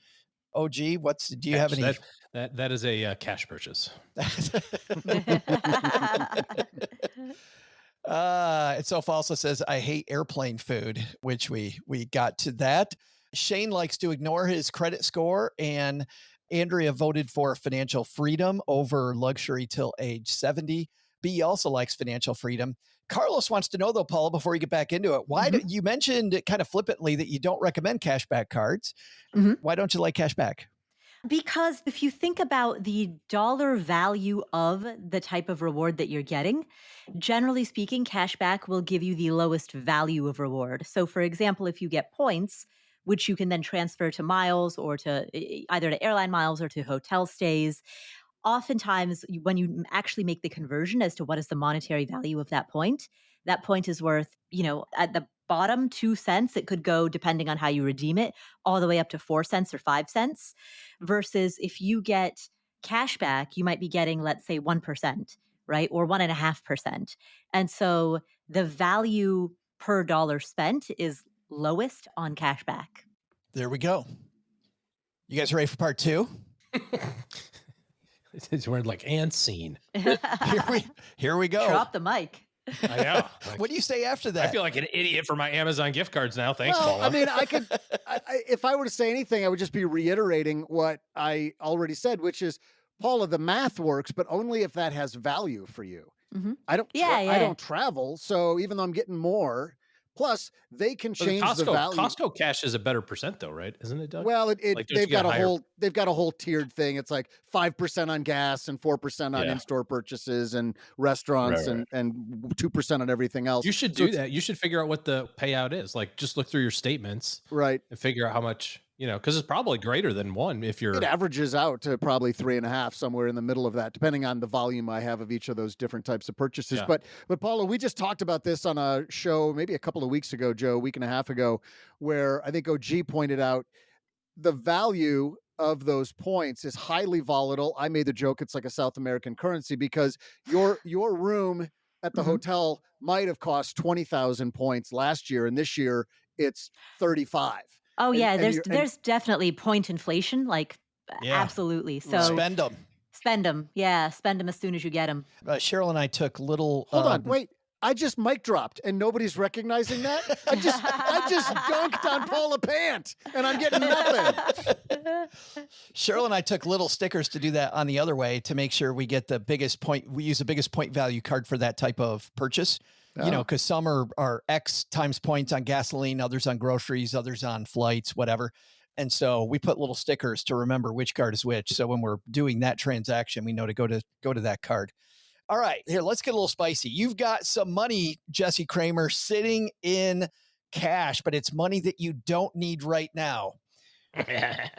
OG, do you have any? That is a cash purchase. And Soph also says, I hate airplane food, which we got to that. Shane likes to ignore his credit score, and Andrea voted for financial freedom over luxury till age 70. B also likes financial freedom. Carlos wants to know, though, Paula, before you get back into it, why do you mentioned it kind of flippantly that you don't recommend cashback cards? Why don't you like cashback? Because if you think about the dollar value of the type of reward that you're getting, generally speaking, cashback will give you the lowest value of reward. So for example, if you get points, which you can then transfer to miles or to either to airline miles or to hotel stays, oftentimes when you actually make the conversion as to what is the monetary value of that point is worth, at the bottom 2 cents, it could go, depending on how you redeem it, all the way up to 4 cents or 5 cents. Versus if you get cash back, you might be getting, let's say, 1%, right? Or 1.5%. And so the value per dollar spent is lowest on cash back. There we go. You guys ready for part 2? It's word like and scene. Here we go. Drop the mic. I know. What do you say after that? I feel like an idiot for my Amazon gift cards now. Thanks, Well, Paula. I mean, if I were to say anything, I would just be reiterating what I already said, which is, Paula, the math works, but only if that has value for you. I don't travel, so even though I'm getting more, Plus, they can But change the value. Costco cash is a better percent though, right? Isn't it, Doug? Well, Like, don't they've you get got a higher- whole tiered thing. It's like 5% on gas and 4% on Yeah. in-store purchases and restaurants Right. and 2% on everything else. You should So do that. You should figure out what the payout is. Like, just look through your statements, right, and figure out how much, because it's probably greater than one if you're. It averages out to probably 3.5, somewhere in the middle of that, depending on the volume I have of each of those different types of purchases. Yeah. But Paula, we just talked about this on a show maybe a couple of weeks ago, Joe, a week and a half ago, where I think OG pointed out the value of those points is highly volatile. I made the joke it's like a South American currency because your room at the hotel might have cost 20,000 points last year, and this year it's 35. Oh And- yeah, and there's definitely point inflation, like Yeah. absolutely. So Spend them. spend them, yeah, spend them as soon as you get them. Cheryl and I took little. Hold on, wait. I just mic dropped and nobody's recognizing that. I just dunked on Paula Pant and I'm getting nothing. Cheryl and I took little stickers to do that on the other way to make sure we get the biggest point. We use the biggest point value card for that type of purchase. Because some are X times points on gasoline, others on groceries, others on flights, whatever. And so we put little stickers to remember which card is which. So when we're doing that transaction, we know to go to that card. All right, here, let's get a little spicy. You've got some money, Jesse Cramer, sitting in cash, but it's money that you don't need right now.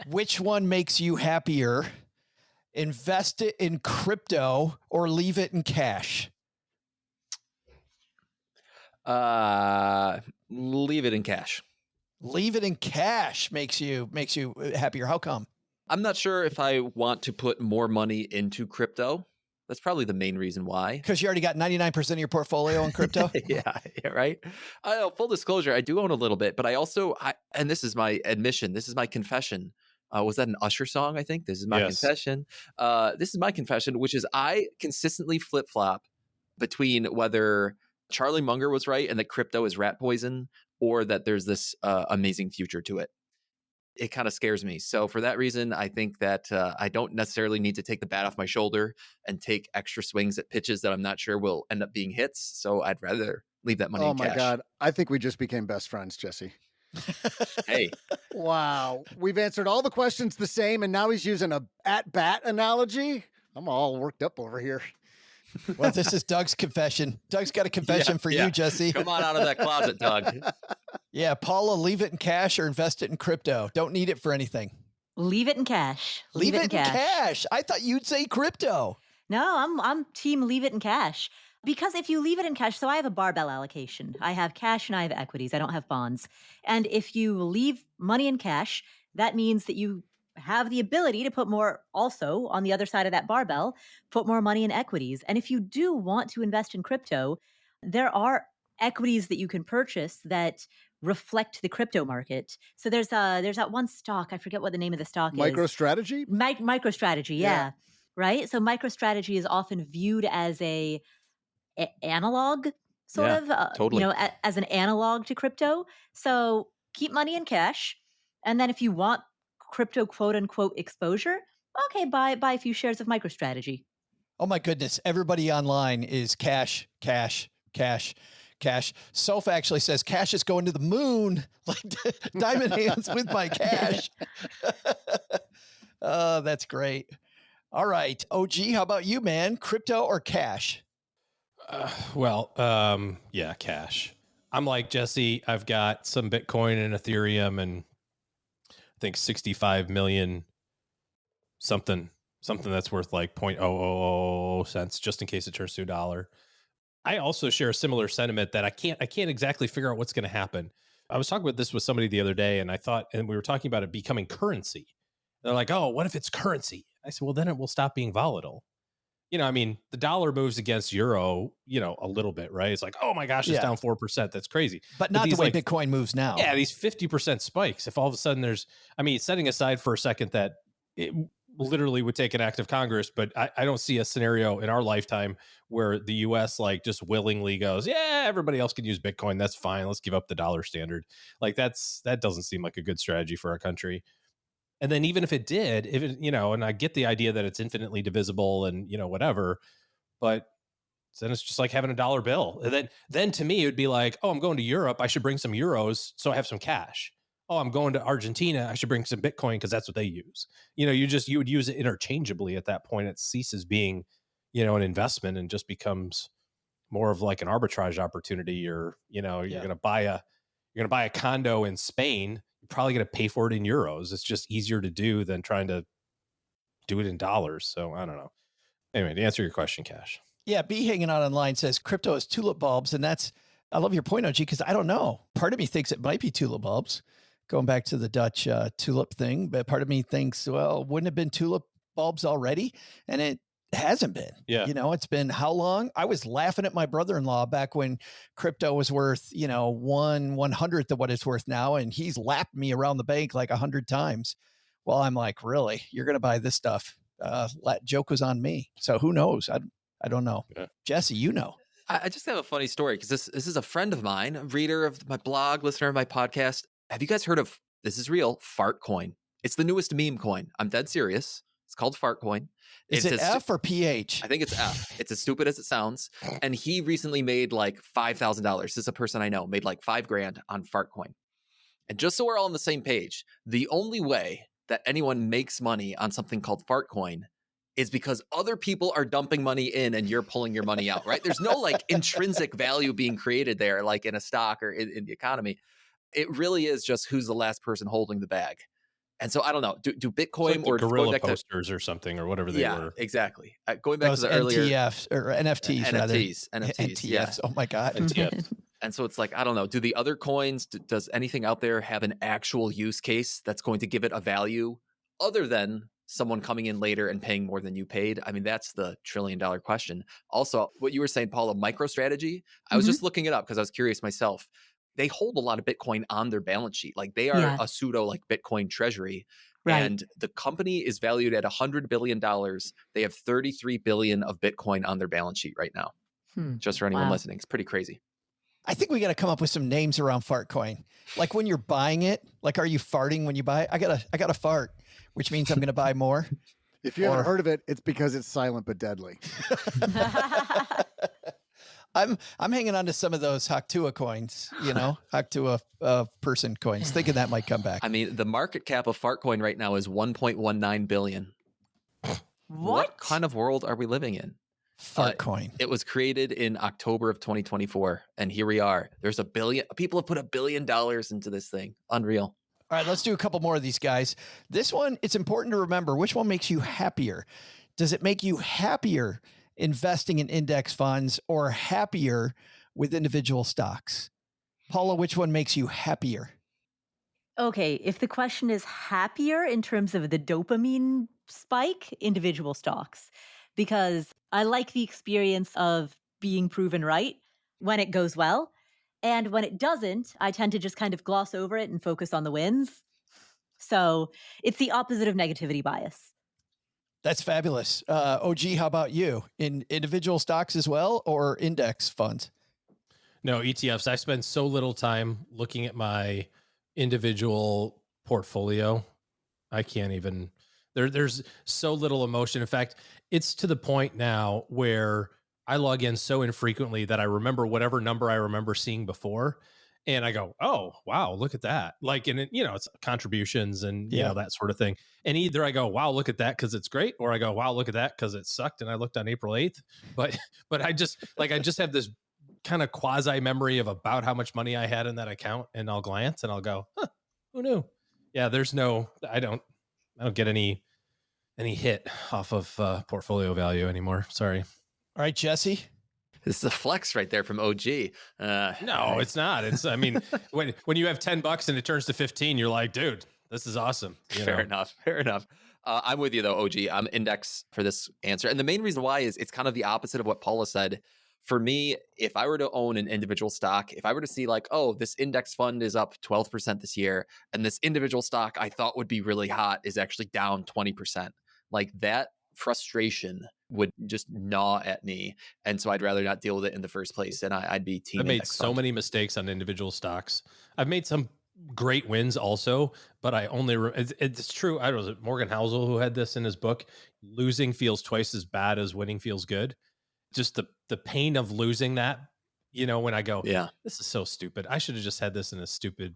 Which one makes you happier? Invest it in crypto or leave it in cash? Leave it in cash. Leave it in cash makes you happier. How come? I'm not sure if I want to put more money into crypto. That's probably the main reason why. Because you already got 99% of your portfolio in crypto? yeah, right. Full disclosure, I do own a little bit, but I also, and this is my admission, this is my confession. Was that an Usher song, I think? This is my confession. This is my confession, which is I consistently flip-flop between whether Charlie Munger was right and that crypto is rat poison or that there's this amazing future to it. It kind of scares me. So for that reason, I think that I don't necessarily need to take the bat off my shoulder and take extra swings at pitches that I'm not sure will end up being hits. So I'd rather leave that money in cash. Oh my God. I think we just became best friends, Jesse. Hey. Wow. We've answered all the questions the same, and now he's using a at-bat analogy. I'm all worked up over here. Well, this is Doug's confession. Doug's got a confession for you, Jesse. Come on out of that closet, Doug. Yeah, Paula, leave it in cash or invest it in crypto. Don't need it for anything. Leave it in cash. Leave it in cash. I thought you'd say crypto. No, I'm team leave it in cash. Because if you leave it in cash, so I have a barbell allocation. I have cash and I have equities. I don't have bonds. And if you leave money in cash, that means that you have the ability to put more also on the other side of that barbell, put more money in equities. And if you do want to invest in crypto, there are equities that you can purchase that reflect the crypto market. So there's that one stock, I forget what the name of the stock is. MicroStrategy? MicroStrategy, yeah. Right? So MicroStrategy is often viewed as a analog sort of, totally. As an analog to crypto. So keep money in cash. And then if you want crypto quote unquote exposure, okay, buy a few shares of MicroStrategy. Oh my goodness. Everybody online is cash, cash, cash, cash. Soph actually says cash is going to the moon, like diamond hands with my cash. Oh, that's great. All right. OG, how about you, man? Crypto or cash? Yeah, cash. I'm like Jesse. I've got some Bitcoin and Ethereum and I think 65 million something that's worth like 0.000 cents just in case it turns to $1. I also share a similar sentiment that I can't exactly figure out what's going to happen. I was talking about this with somebody the other day and we were talking about it becoming currency. They're like, oh, what if it's currency? I said, well, then it will stop being volatile. The dollar moves against euro, a little bit, right? It's like, oh my gosh, it's down 4%. That's crazy. But not the way Bitcoin moves now. Yeah, these 50% spikes. If all of a sudden setting aside for a second that it literally would take an act of Congress, but I don't see a scenario in our lifetime where the US just willingly goes, yeah, everybody else can use Bitcoin. That's fine. Let's give up the dollar standard. That doesn't seem like a good strategy for our country. And then even if it did, and I get the idea that it's infinitely divisible and, whatever, but So then it's just like having a dollar bill. And then to me, it would be like, oh, I'm going to Europe. I should bring some euros so I have some cash. Oh, I'm going to Argentina. I should bring some Bitcoin because that's what they use. You would use it interchangeably at that point. It ceases being, an investment and just becomes more of like an arbitrage opportunity. Or, you're going to buy a condo in Spain. You're probably going to pay for it in euros. It's just easier to do than trying to do it in dollars. So I don't know. Anyway, to answer your question, Cash. Yeah, B hanging out online says crypto is tulip bulbs. And I love your point, OG, because I don't know. Part of me thinks it might be tulip bulbs, going back to the Dutch tulip thing. But part of me thinks, well, wouldn't it have been tulip bulbs already? And it hasn't been. Yeah. It's been how long? I was laughing at my brother-in-law back when crypto was worth, 1/100th of what it's worth now. And he's lapped me around the bank like 100 times. Well, I'm like, really? You're going to buy this stuff? Joke was on me. So who knows? I don't know. Yeah. Jesse, I just have a funny story because this is a friend of mine, a reader of my blog, listener of my podcast. Have you guys heard of, this is real, Fart Coin? It's the newest meme coin. I'm dead serious. It's called Fart Coin. Is it F or PH? I think it's F. It's as stupid as it sounds. And he recently made like $5,000. This is a person I know, made like $5,000 on Fart Coin. And just so we're all on the same page, the only way that anyone makes money on something called Fart Coin is because other people are dumping money in and you're pulling your money out, right? There's no like intrinsic value being created there, like in a stock or in the economy. It really is just who's the last person holding the bag. And so I don't know, do Bitcoin like or gorilla posters or something or whatever they were. Yeah, exactly. Going back those to the earlier NTFs or NFTs, NFTs, yeah. Oh my God. NTFs. And so it's like, I don't know, do the other coins, does anything out there have an actual use case that's going to give it a value other than someone coming in later and paying more than you paid? I mean, that's the $1 trillion question. Also, what you were saying, Paula, MicroStrategy, I was just looking it up because I was curious myself. They hold a lot of Bitcoin on their balance sheet. Like they are a pseudo like Bitcoin treasury. Right. And the company is valued at $100 billion. They have 33 billion of Bitcoin on their balance sheet right now. Just for anyone listening. It's pretty crazy. I think we got to come up with some names around Fart Coin. Like when you're buying it, like, are you farting when you buy it? I got to fart, which means I'm going to buy more. If you haven't heard of it, it's because it's silent but deadly. I'm hanging on to some of those Haktua coins, Haktua person coins, thinking that might come back. I mean, the market cap of Fart Coin right now is 1.19 billion. What kind of world are we living in? Fart Coin. It was created in October of 2024, and here we are. There's $1 billion. People have put $1 billion into this thing. Unreal. All right, let's do a couple more of these guys. This one, it's important to remember which one makes you happier. Does it make you happier investing in index funds or happier with individual stocks? Paula, which one makes you happier? Okay, if the question is happier in terms of the dopamine spike, individual stocks, because I like the experience of being proven right when it goes well. And when it doesn't, I tend to just kind of gloss over it and focus on the wins. So it's the opposite of negativity bias. That's fabulous. OG, how about you? In individual stocks as well or index funds? No, ETFs. I spend so little time looking at my individual portfolio. I can't even, there's so little emotion. In fact, it's to the point now where I log in so infrequently that I remember whatever number I remember seeing before. And I go, oh, wow, look at that. Like, and it, it's contributions and, that sort of thing. And either I go, wow, look at that because it's great. Or I go, wow, look at that because it sucked. And I looked on April 8th. But I just have this kind of quasi memory of about how much money I had in that account. And I'll glance and I'll go, who knew? Yeah, I don't get any hit off of portfolio value anymore. Sorry. All right, Jesse. This is a flex right there from OG. No, it's not. It's, I mean, when you have $10 and it turns to 15, you're like, dude, this is awesome. Fair enough. I'm with you though, OG. I'm index for this answer. And the main reason why is it's kind of the opposite of what Paula said. For me, if I were to own an individual stock, if I were to see like, oh, this index fund is up 12% this year, and this individual stock I thought would be really hot is actually down 20%, like that frustration would just gnaw at me. And so I'd rather not deal with it in the first place. And I'd be team. I've made so many mistakes on individual stocks. I've made some great wins also, but I only, it's true. I don't know, Morgan Housel who had this in his book, losing feels twice as bad as winning feels good. just the pain of losing that, when I go, Yeah. this is so stupid. I should have just had this in a stupid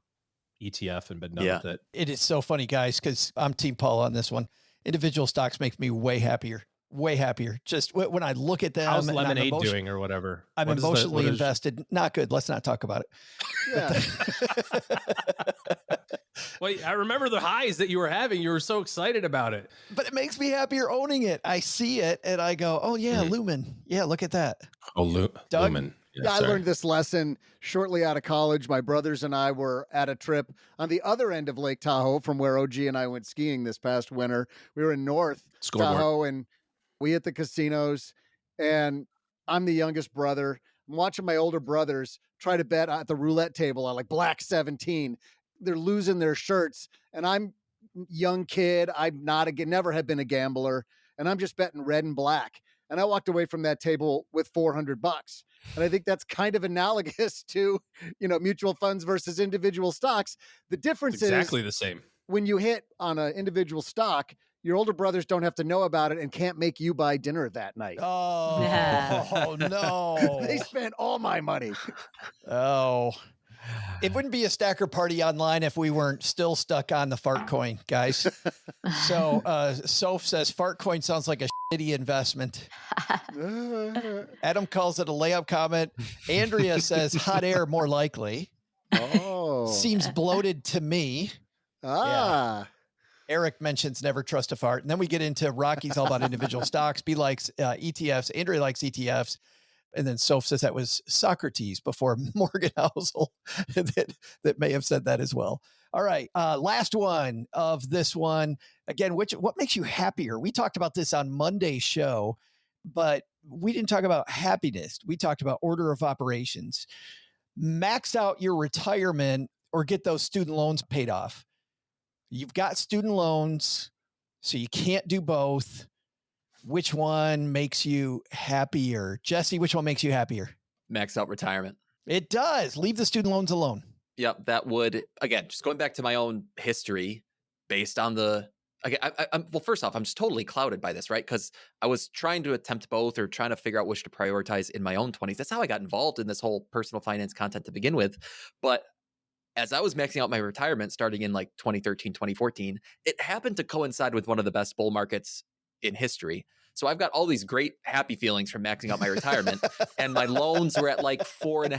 ETF and been done Yeah. with it. It is so funny, guys, because I'm Team Paul on this one. Individual stocks make me way happier. Way happier. Just when I look at them. How's and Lemonade doing or whatever? I'm emotionally invested. Not good. Let's not talk about it. Yeah. Well, I remember the highs that you were having. You were so excited about it. But it makes me happier owning it. I see it and I go, oh yeah, Lumen. Yeah, look at that. Oh, Doug? Lumen. Yeah, I learned this lesson shortly out of college. My brothers and I were at a trip on the other end of Lake Tahoe from where OG and I went skiing this past winter. We were in North Tahoe and we hit the casinos, and I'm the youngest brother. I'm watching my older brothers try to bet at the roulette table on like Black 17. They're losing their shirts, and I'm young kid. I'm never have been a gambler, and I'm just betting red and black. And I walked away from that table with $400. And I think that's kind of analogous to, mutual funds versus individual stocks. The difference is exactly the same. When you hit on an individual stock, your older brothers don't have to know about it and can't make you buy dinner that night. Oh, no. They spent all my money. Oh, it wouldn't be a stacker party online if we weren't still stuck on the fart coin, guys. So, Soph says fart coin sounds like a shitty investment. Adam calls it a layup comment. Andrea says hot air more likely. Oh, seems bloated to me. Yeah. Eric mentions never trust a fart. And then we get into Rocky's all about individual stocks. B likes ETFs. Andrea likes ETFs. And then Soph says that was Socrates before Morgan Housel that may have said that as well. All right. Last one of this one. Again, what makes you happier? We talked about this on Monday's show, but we didn't talk about happiness. We talked about order of operations. Max out your retirement or get those student loans paid off. You've got student loans, so you can't do both. Which one makes you happier? Jesse, which one makes you happier? Max out retirement. It does. Leave the student loans alone. Yep. That would, again, just going back to my own history based on well, first off, I'm just totally clouded by this, right? Because I was trying to attempt both or trying to figure out which to prioritize in my own 20s. That's how I got involved in this whole personal finance content to begin with. But as I was maxing out my retirement starting in like 2013, 2014, it happened to coincide with one of the best bull markets in history. So I've got all these great happy feelings from maxing out my retirement, and my loans were at like 4.5%,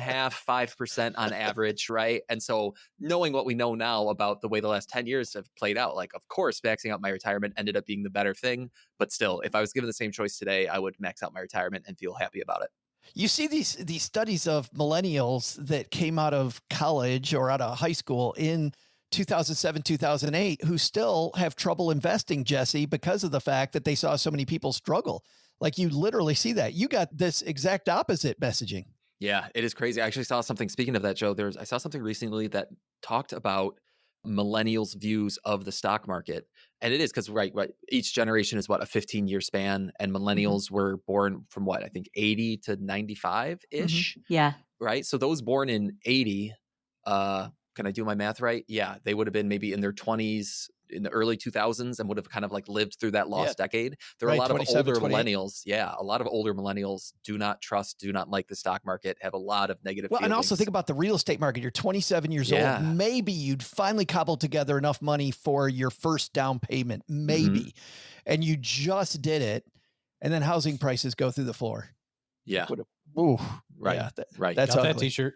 5% on average, right? And so knowing what we know now about the way the last 10 years have played out, like, of course, maxing out my retirement ended up being the better thing. But still, if I was given the same choice today, I would max out my retirement and feel happy about it. You see these studies of millennials that came out of college or out of high school in 2007, 2008, who still have trouble investing, Jesse, because of the fact that they saw so many people struggle. Like, you literally see that. You got this exact opposite messaging. Yeah, it is crazy. I actually saw something, speaking of that, Joe, I saw something recently that talked about millennials' views of the stock market. And it is because, right, each generation is a 15-year span, and millennials were born from I think 80 to 95-ish. Yeah. Right? So those born in 80, can I do my math right? Yeah, they would have been maybe in their 20s in the early 2000s and would have kind of like lived through that lost decade. There are a lot of older millennials. Yeah, a lot of older millennials do not like the stock market, have a lot of negative feelings. And also think about the real estate market. You're 27 years old. Maybe you'd finally cobbled together enough money for your first down payment. Maybe. And you just did it. And then housing prices go through the floor. Yeah. Ooh, right. Yeah, right. That's got that t-shirt.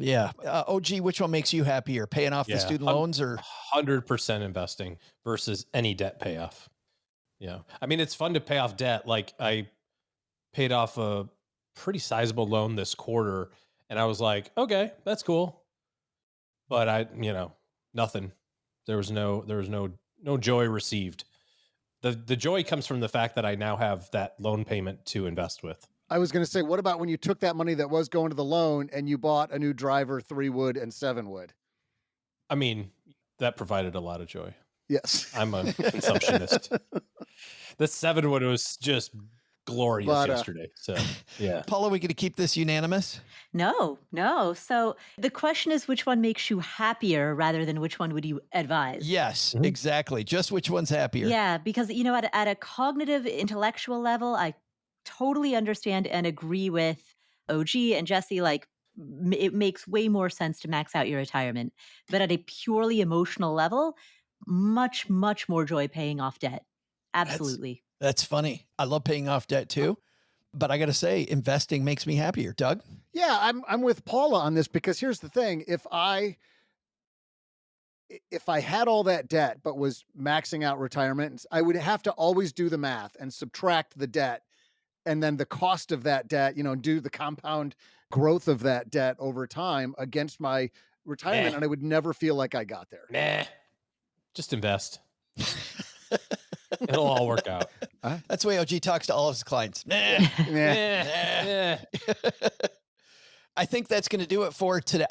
Yeah. OG, which one makes you happier? Paying off the student loans or 100% investing versus any debt payoff? Yeah. I mean, it's fun to pay off debt. Like, I paid off a pretty sizable loan this quarter and I was like, okay, that's cool. But nothing. There was no joy received. The joy comes from the fact that I now have that loan payment to invest with. I was going to say, what about when you took that money that was going to the loan and you bought a new driver, 3-wood and 7-wood? I mean, that provided a lot of joy. Yes. I'm a consumptionist. The 7-wood was just glorious yesterday. So, yeah. Paula, we going to keep this unanimous? No. So the question is, which one makes you happier rather than which one would you advise? Yes, exactly. Just which one's happier. Yeah, because, at a cognitive, intellectual level, I totally understand and agree with OG and Jesse. Like, it makes way more sense to max out your retirement. But at a purely emotional level, much, much more joy paying off debt. Absolutely. That's funny. I love paying off debt too. But I got to say, investing makes me happier. Doug? Yeah, I'm with Paula on this, because here's the thing. If I had all that debt but was maxing out retirement, I would have to always do the math and subtract the debt, and then the cost of that debt, do the compound growth of that debt over time against my retirement. And I would never feel like I got there. Nah, just invest. It'll all work out. That's the way OG talks to all of his clients. Nah. I think that's going to do it for today.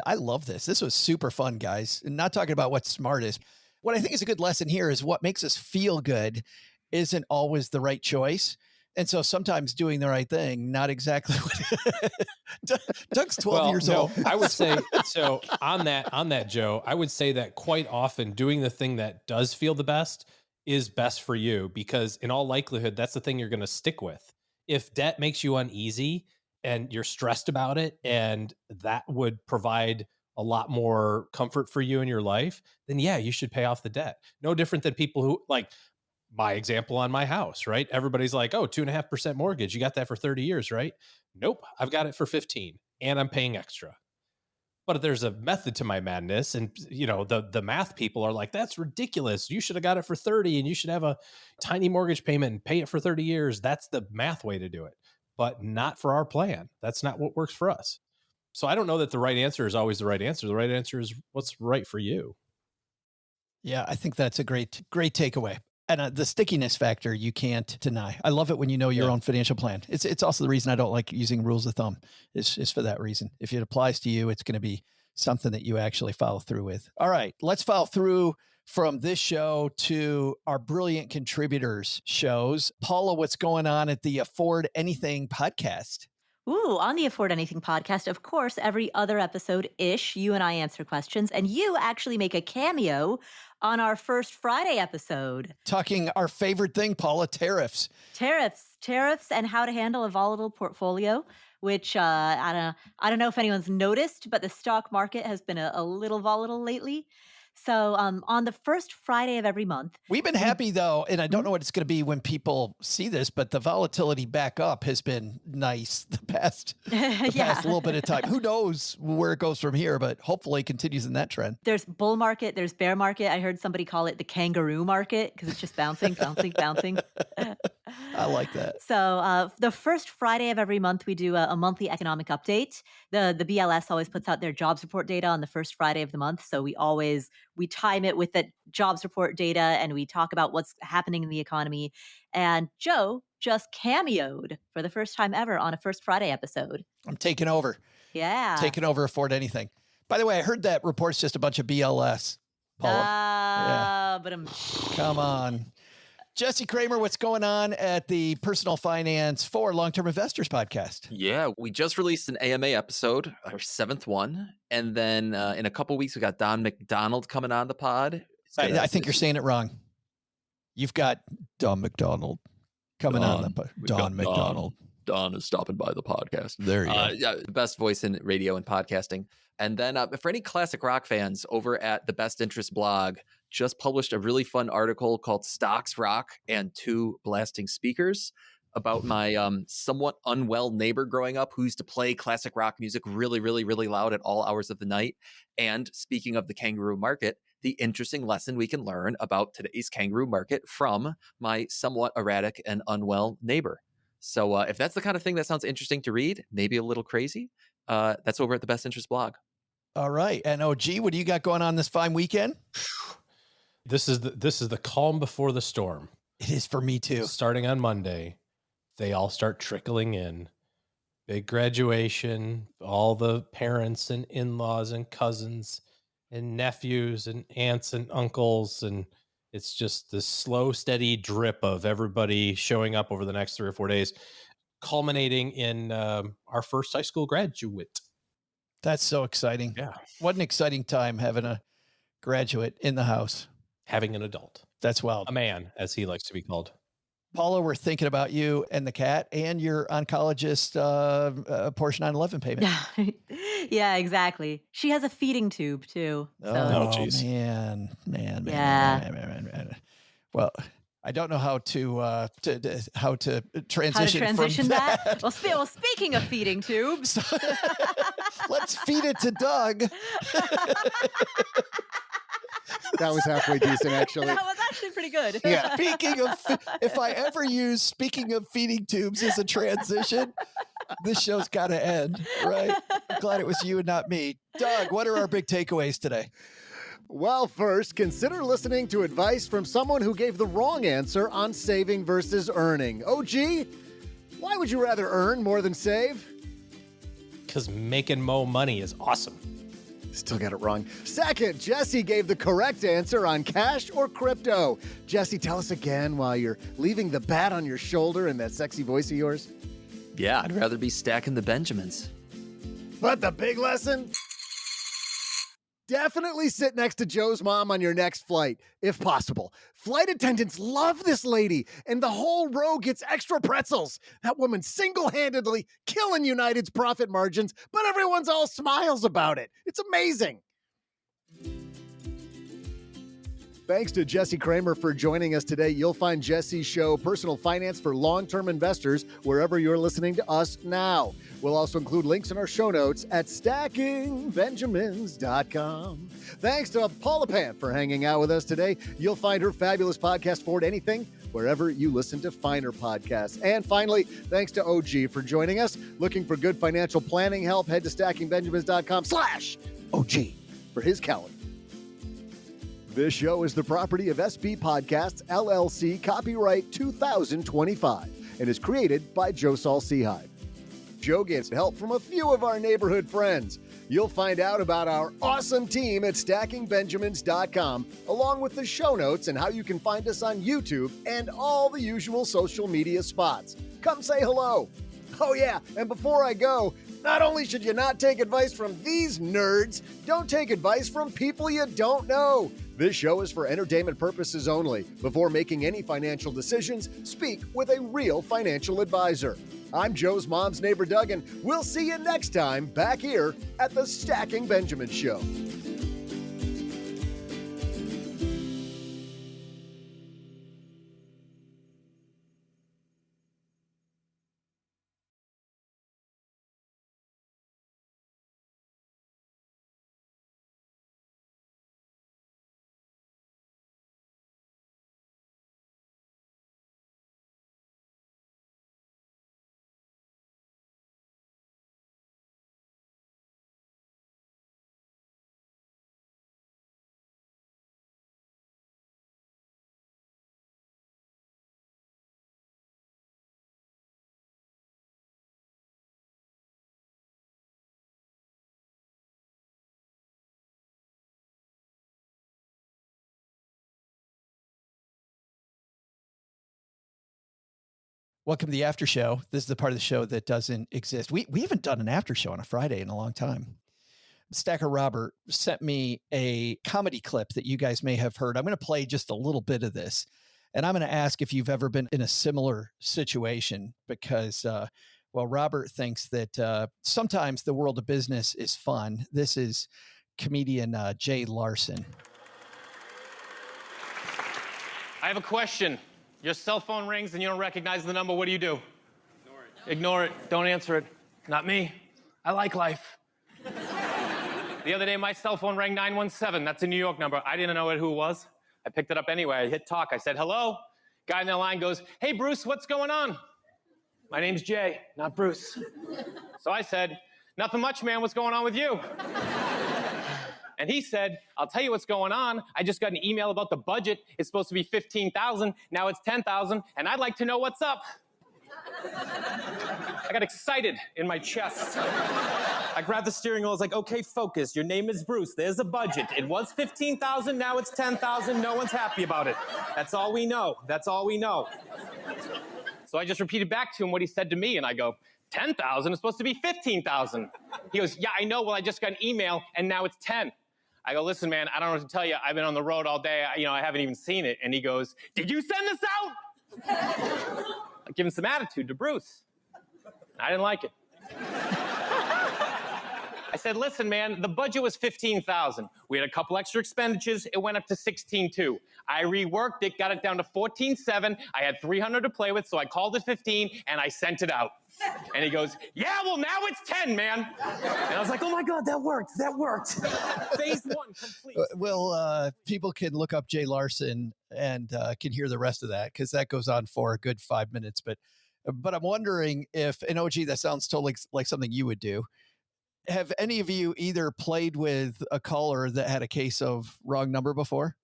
I love this. This was super fun, guys. And not talking about what's smartest. What I think is a good lesson here is what makes us feel good isn't always the right choice. And so sometimes doing the right thing, not exactly what Doug's 12 years old. I would say, so on that, Joe, I would say that quite often doing the thing that does feel the best is best for you, because in all likelihood, that's the thing you're going to stick with. If debt makes you uneasy and you're stressed about it, and that would provide a lot more comfort for you in your life, then yeah, you should pay off the debt. No different than people who, like my example on my house, right? Everybody's like, oh, 2.5% mortgage. You got that for 30 years, right? Nope. I've got it for 15 and I'm paying extra. But there's a method to my madness. And the math people are like, that's ridiculous. You should have got it for 30 and you should have a tiny mortgage payment and pay it for 30 years. That's the math way to do it, but not for our plan. That's not what works for us. So I don't know that the right answer is always the right answer. The right answer is what's right for you. Yeah, I think that's a great takeaway. And the stickiness factor, you can't deny. I love it when you know your own financial plan. It's also the reason I don't like using rules of thumb is for that reason. If it applies to you, it's going to be something that you actually follow through with. All right, let's follow through from this show to our brilliant contributors shows. Paula, what's going on at the Afford Anything podcast? Ooh, on the Afford Anything podcast, of course, every other episode-ish, you and I answer questions, and you actually make a cameo on our first Friday episode. Talking our favorite thing, Paula, tariffs, and how to handle a volatile portfolio, which I don't know if anyone's noticed, but the stock market has been a little volatile lately. So on the first Friday of every month. We've been happy, though, and I don't know what it's going to be when people see this, but the volatility back up has been nice the past little bit of time. Who knows where it goes from here, but hopefully it continues in that trend. There's bull market, there's bear market. I heard somebody call it the kangaroo market because it's just bouncing. I like that. So the first Friday of every month, we do a monthly economic update. The BLS always puts out their jobs report data on the first Friday of the month. So we time it with the jobs report data and we talk about what's happening in the economy. And Joe just cameoed for the first time ever on a First Friday episode. I'm taking over. Yeah. Taking over Afford Anything. By the way, I heard that report's just a bunch of BLS, Paula. But come on. Jesse Cramer, what's going on at the Personal Finance for Long-Term Investors podcast? Yeah, we just released an AMA episode, our 7th one. And then in a couple weeks, we got Don McDonald coming on the pod. I think you're saying it wrong. You've got Don McDonald coming on the pod. Don McDonald. Don is stopping by the podcast. There you go. Yeah, the best voice in radio and podcasting. And then for any classic rock fans, over at the Best Interest blog, just published a really fun article called Stocks, Rock, and Two Blasting Speakers about my somewhat unwell neighbor growing up who used to play classic rock music really, really, really loud at all hours of the night. And speaking of the kangaroo market, the interesting lesson we can learn about today's kangaroo market from my somewhat erratic and unwell neighbor. So if that's the kind of thing that sounds interesting to read, maybe a little crazy, that's over at the Best Interest blog. All right. And OG, what do you got going on this fine weekend? This is the calm before the storm. It is for me too. Starting on Monday, they all start trickling in. Big graduation, all the parents and in-laws and cousins and nephews and aunts and uncles. And it's just this slow, steady drip of everybody showing up over the next 3 or 4 days, culminating in our first high school graduate. That's so exciting. Yeah. What an exciting time having a graduate in the house. Having an adult. That's wild. A man, as he likes to be called. Paula, we're thinking about you and the cat and your oncologist Porsche 911 payment. Yeah, exactly. She has a feeding tube too. So. Man. Well, I don't know how to transition from that. Well, speaking of feeding tubes, let's feed it to Doug. That was halfway decent, actually. That was actually pretty good. Yeah. Speaking of, if I ever use speaking of feeding tubes as a transition, this show's got to end, right? I'm glad it was you and not me. Doug, what are our big takeaways today? Well, first, consider listening to advice from someone who gave the wrong answer on saving versus earning. OG, why would you rather earn more than save? Because making more money is awesome. Still got it wrong. Second, Jesse gave the correct answer on cash or crypto. Jesse, tell us again while you're leaving the bat on your shoulder in that sexy voice of yours. Yeah, I'd rather be stacking the Benjamins. But the big lesson? Definitely sit next to Joe's mom on your next flight, if possible. Flight attendants love this lady, and the whole row gets extra pretzels. That woman single-handedly killing United's profit margins, but everyone's all smiles about it. It's amazing. Thanks to Jesse Cramer for joining us today. You'll find Jesse's show, Personal Finance for Long-Term Investors, wherever you're listening to us now. We'll also include links in our show notes at stackingbenjamins.com. Thanks to Paula Pant for hanging out with us today. You'll find her fabulous podcast, Afford Anything, wherever you listen to finer podcasts. And finally, thanks to OG for joining us. Looking for good financial planning help? Head to stackingbenjamins.com/OG for his calendar. This show is the property of SB Podcasts, LLC, copyright 2025, and is created by Joe Saul-Sehy. Joe gets help from a few of our neighborhood friends. You'll find out about our awesome team at stackingbenjamins.com, along with the show notes and how you can find us on YouTube and all the usual social media spots. Come say hello. Oh yeah, and before I go, not only should you not take advice from these nerds, don't take advice from people you don't know. This show is for entertainment purposes only. Before making any financial decisions, speak with a real financial advisor. I'm Joe's mom's neighbor, Doug, and we'll see you next time back here at the Stacking Benjamin Show. Welcome to the after show. This is the part of the show that doesn't exist. We haven't done an after show on a Friday in a long time. Stacker Robert sent me a comedy clip that you guys may have heard. I'm going to play just a little bit of this, and I'm going to ask if you've ever been in a similar situation because, Robert thinks that sometimes the world of business is fun. This is comedian Jay Larson. I have a question. Your cell phone rings and you don't recognize the number. What do you do? Ignore it. Don't answer it. Not me. I like life. The other day, my cell phone rang 917. That's a New York number. I didn't know who it was. I picked it up anyway. I hit talk. I said, hello. Guy in the line goes, hey, Bruce, what's going on? My name's Jay, not Bruce. So I said, nothing much, man. What's going on with you? And he said, I'll tell you what's going on. I just got an email about the budget. It's supposed to be $15,000. Now it's $10,000. And I'd like to know what's up. I got excited in my chest. I grabbed the steering wheel. I was like, okay, focus. Your name is Bruce. There's a budget. It was $15,000. Now it's $10,000. No one's happy about it. That's all we know. That's all we know. So I just repeated back to him what he said to me. And I go, 10,000 is supposed to be 15,000. He goes, yeah, I know. Well, I just got an email and now it's 10. I go, listen, man, I don't know what to tell you. I've been on the road all day. I haven't even seen it. And he goes, did you send this out? I give him some attitude to Bruce. I didn't like it. I said, listen, man, the budget was $15,000. We had a couple extra expenditures. It went up to $16,200. I reworked it, got it down to $14,700. I had $300 to play with, so I called it $15,000 and I sent it out. And he goes, yeah, well, now it's $10,000, man. And I was like, oh my God, that worked. That worked. Phase 1 complete. Well, people can look up Jay Larson and can hear the rest of that because that goes on for a good 5 minutes. But I'm wondering if, and OG, that sounds totally like something you would do. Have any of you either played with a caller that had a case of wrong number before?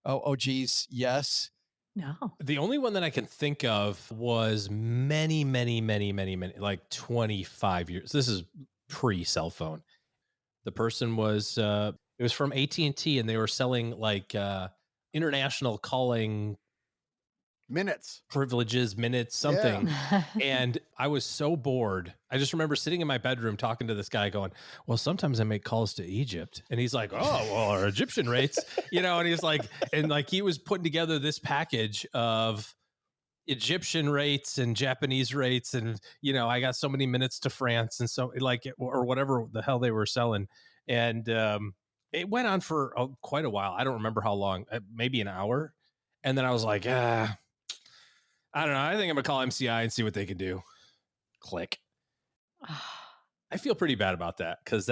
Oh, geez, yes. No. The only one that I can think of was many, like 25 years. This is pre-cell phone. The person was, it was from AT&T, and they were selling like international calling minutes, privileges, minutes, something. Yeah. And I was so bored. I just remember sitting in my bedroom talking to this guy going, well, sometimes I make calls to Egypt. And he's like, oh, well, our Egyptian rates, and he's like, and like he was putting together this package of Egyptian rates and Japanese rates. And, I got so many minutes to France and so like, or whatever the hell they were selling. And it went on for quite a while. I don't remember how long, maybe an hour. And then I was like, I don't know. I think I'm going to call MCI and see what they can do. Click. I feel pretty bad about that because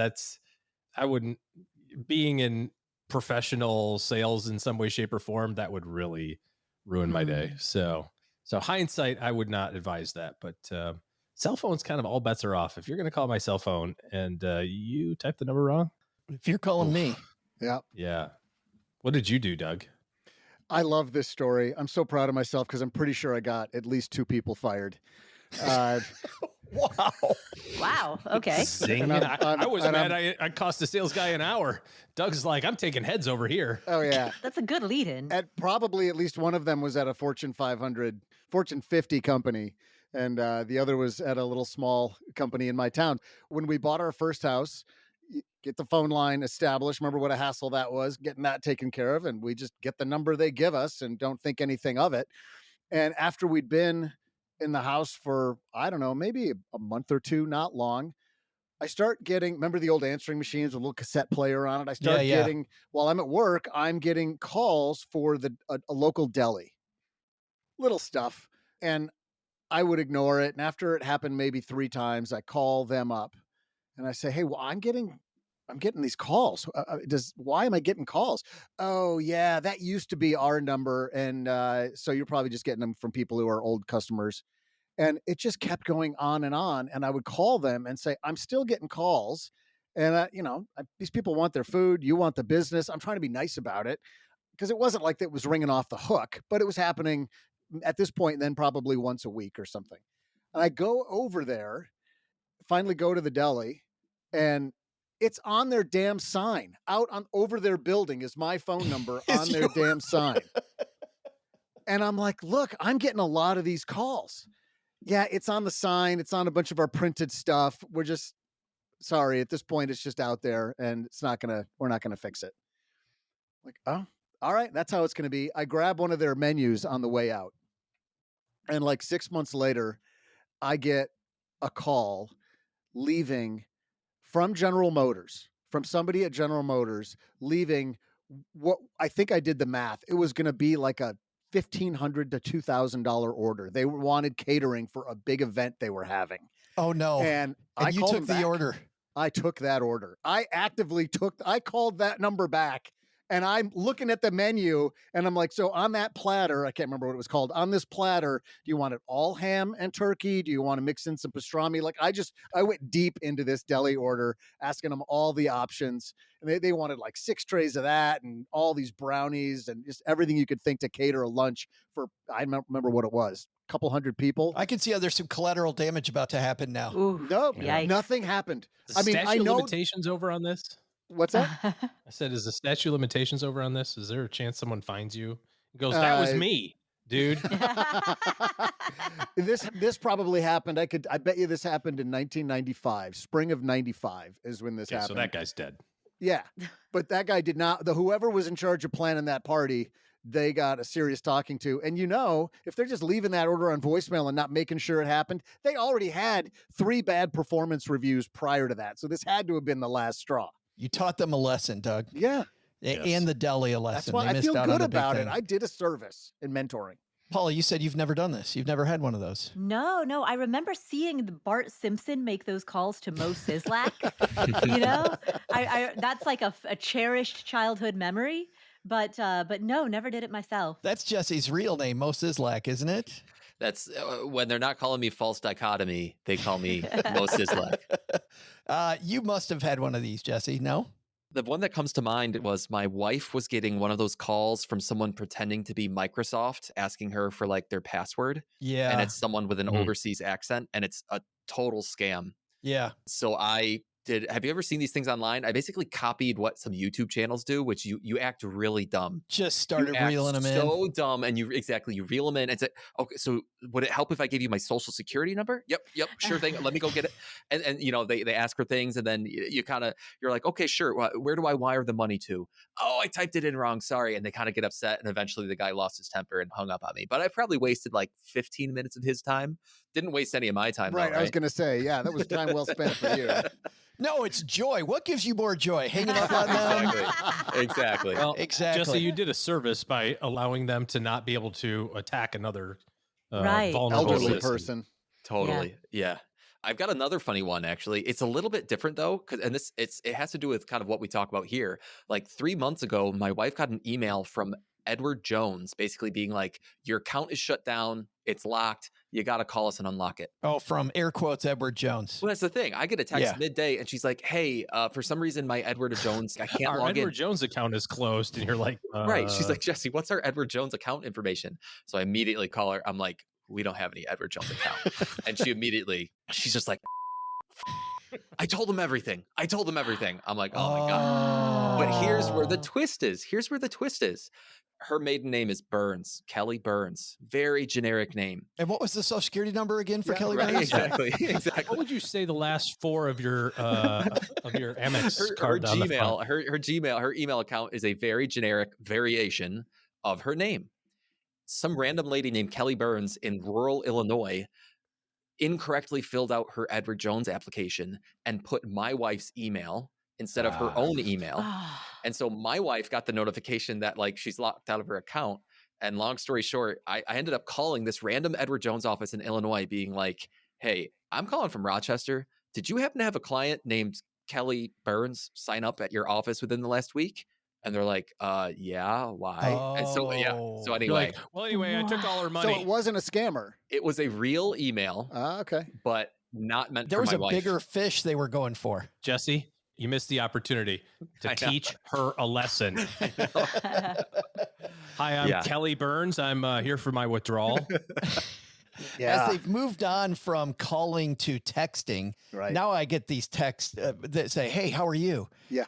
being in professional sales in some way, shape, or form, that would really ruin my day. So hindsight, I would not advise that. But cell phones, kind of all bets are off. If you're going to call my cell phone and you type the number wrong. If you're calling me. Yeah. Yeah. What did you do, Doug? I love this story. I'm so proud of myself because I'm pretty sure I got at least 2 people fired. Wow. Okay. Zing. I was mad I cost the sales guy an hour. Doug's like, I'm taking heads over here. Oh, yeah. That's a good lead-in. Probably at least one of them was at a Fortune 50 company. And the other was at a little small company in my town. When we bought our first house, get the phone line established. Remember what a hassle that was, getting that taken care of. And we just get the number they give us and don't think anything of it. And after we'd been in the house for, I don't know, maybe a month or two, not long, I start getting, remember the old answering machines with a little cassette player on it? I start getting, while I'm at work, I'm getting calls for a local deli. Little stuff. And I would ignore it. And after it happened maybe 3 times, I call them up and I say, hey, well, I'm getting these calls. Why am I getting calls? Oh yeah, that used to be our number. And so you're probably just getting them from people who are old customers. And it just kept going on. And I would call them and say, I'm still getting calls. And these people want their food. You want the business. I'm trying to be nice about it because it wasn't like it was ringing off the hook, but it was happening at this point, then probably once a week or something. And I go over there, finally go to the deli, and it's on their damn sign out over their building is my phone number on their damn sign. And I'm like, look, I'm getting a lot of these calls. Yeah, it's on the sign. It's on a bunch of our printed stuff. We're just sorry. At this point, it's just out there and we're not going to fix it. Like, oh, all right. That's how it's going to be. I grab one of their menus on the way out. And like 6 months later, I get a call leaving from General Motors, from somebody at General Motors, leaving what I think I did the math. It was going to be like a $1,500 to $2,000 order. They wanted catering for a big event they were having. Oh no. And I you took the order. I took that order. I called that number back. And I'm looking at the menu and I'm like, so on that platter, I can't remember what it was called. On this platter, do you want it all ham and turkey? Do you want to mix in some pastrami? Like I went deep into this deli order, asking them all the options. And they wanted like 6 trays of that and all these brownies and just everything you could think to cater a lunch for, I don't remember what it was, a couple hundred people. I can see how there's some collateral damage about to happen now. Ooh, nope, yikes. Nothing happened. I know limitations over on this. What's that? I said, is the statute of limitations over on this? Is there a chance someone finds you? He goes, that was me, dude. This probably happened. I bet you this happened in 1995. Spring of 95 is when this happened. So that guy's dead. Yeah. But that guy did not, whoever was in charge of planning that party they got a serious talking to. And if they're just leaving that order on voicemail and not making sure it happened, they already had 3 bad performance reviews prior to that. So this had to have been the last straw. You taught them a lesson, Doug. Yeah. And the deli a lesson. That's why They I missed feel out good on a big about it. thing. I did a service in mentoring. Paula, you said you've never done this. You've never had one of those. No. I remember seeing the Bart Simpson make those calls to Mo Sizlak. I that's like a cherished childhood memory. But no, never did it myself. That's Jesse's real name, Mo Sizlak, isn't it? That's when they're not calling me false dichotomy, they call me Mo Sizlak. You must have had one of these, Jesse. No? The one that comes to mind was my wife was getting one of those calls from someone pretending to be Microsoft, asking her for like their password. Yeah. And it's someone with an overseas accent, and it's a total scam. Yeah. So have you ever seen these things online? I basically copied what some YouTube channels do, which you act really dumb. Just started reeling them in. So dumb. And you reel them in and say, okay, so would it help if I gave you my social security number? Yep. Sure thing. Let me go get it. And they ask for things, and then you're like, okay, sure. Where do I wire the money to? Oh, I typed it in wrong. Sorry. And they kind of get upset. And eventually the guy lost his temper and hung up on me. But I probably wasted like 15 minutes of his time. Didn't waste any of my time. Right. Though, right? I was going to say, yeah, that was time well spent for you. No, it's joy. What gives you more joy? Hanging up on them? Exactly. Well, exactly. Jesse, you did a service by allowing them to not be able to attack another vulnerable elderly citizen. person. Totally. Yeah. I've got another funny one, actually. It's a little bit different, though, it has to do with kind of what we talk about here. Like 3 months ago, my wife got an email from Edward Jones basically being like, your account is shut down. It's locked. You got to call us and unlock it. Oh, from air quotes, Edward Jones. Well, that's the thing. I get a text midday and she's like, hey, for some reason, my Edward Jones, I can't log in. Edward Jones account is closed. And you're like, right. She's like, Jesse, what's our Edward Jones account information? So I immediately call her. I'm like, we don't have any Edward Jones account. And she's just like, I told him everything. I'm like, oh my God. But here's where the twist is. Her maiden name is Burns, Kelly Burns. Very generic name. And what was the social security number again for Kelly Burns? Exactly. What would you say the last 4 of your Amex card? Her email account is a very generic variation of her name. Some random lady named Kelly Burns in rural Illinois incorrectly filled out her Edward Jones application and put my wife's email instead of her own email. And so my wife got the notification that like she's locked out of her account. And long story short, I ended up calling this random Edward Jones office in Illinois being like, hey, I'm calling from Rochester. Did you happen to have a client named Kelly Burns sign up at your office within the last week? And they're like, yeah, why? And so, So anyway. Anyway, I took all her money. So it wasn't a scammer. It was a real email. Okay. But not meant there for was my a wife. bigger fish they were going for. Jesse, you missed the opportunity to teach her a lesson. Hi, I'm Kelly Burns. I'm here for my withdrawal. As they've moved on from calling to texting, now I get these texts that say, hey, how are you? Yeah.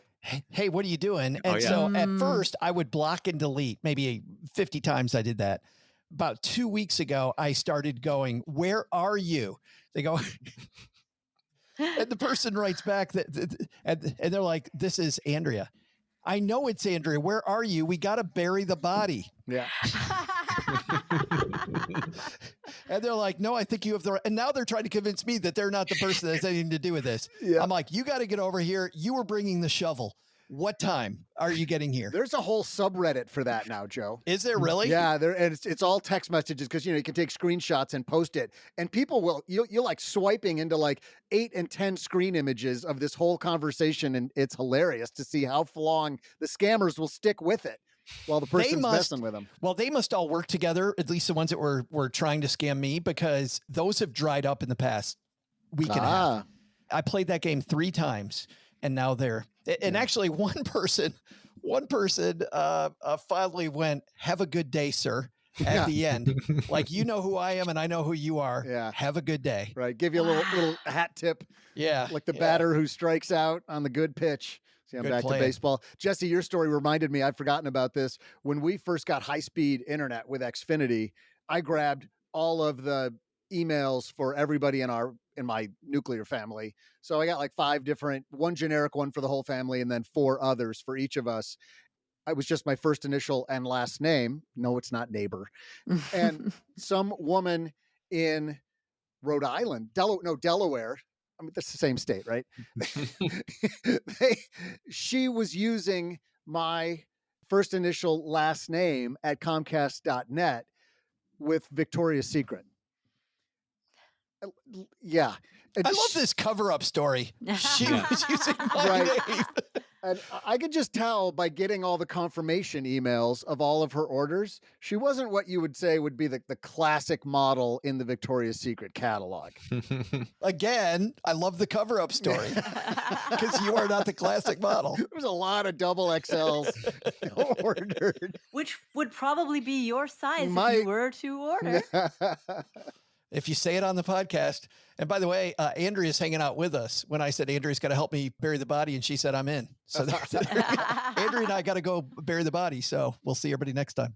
Hey, what are you doing? And so at first I would block and delete. Maybe 50 times I did that. About 2 weeks ago, I started going, where are you? They go, and the person writes back and they're like, this is Andrea. I know it's Andrea. Where are you? We got to bury the body. Yeah. And they're like, no, I think you have the right. And now they're trying to convince me that they're not the person that has anything to do with this. Yeah. I'm like, you got to get over here. You were bringing the shovel. What time are you getting here? There's a whole subreddit for that now, Joe. Is there really? Yeah, and it's all text messages because you can take screenshots and post it, and people you're like swiping into like 8 and 10 screen images of this whole conversation, and it's hilarious to see how long the scammers will stick with it while the person's messing with them. Well, they must all work together, at least the ones that were trying to scam me, because those have dried up in the past week and a half. I played that game 3 times. And now actually one person finally went, have a good day, sir, at the end. Like, you know who I am and I know who you are. Yeah. Have a good day. Right. Give you a little hat tip. Yeah. Like the batter who strikes out on the good pitch. See, I'm back to baseball. Jesse, your story reminded me, I'd forgotten about this. When we first got high-speed internet with Xfinity, I grabbed all of the emails for everybody in my nuclear family. So I got like 5 different, one generic one for the whole family, and then 4 others for each of us. it was just my first initial and last name. No, it's not neighbor. And some woman in Rhode Island, Delaware. I mean, that's the same state, right? She was using my first initial last name at Comcast.net with Victoria's Secret. Yeah. I love this cover-up story. She was using my name. And I could just tell by getting all the confirmation emails of all of her orders, she wasn't what you would say would be the classic model in the Victoria's Secret catalog. Again, I love the cover-up story because you are not the classic model. There was a lot of double XLs ordered. Which would probably be your size if you were to order. If you say it on the podcast. And by the way, Andrea's hanging out with us when I said Andrea's got to help me bury the body, and she said I'm in. So Andrea and I got to go bury the body. So we'll see everybody next time.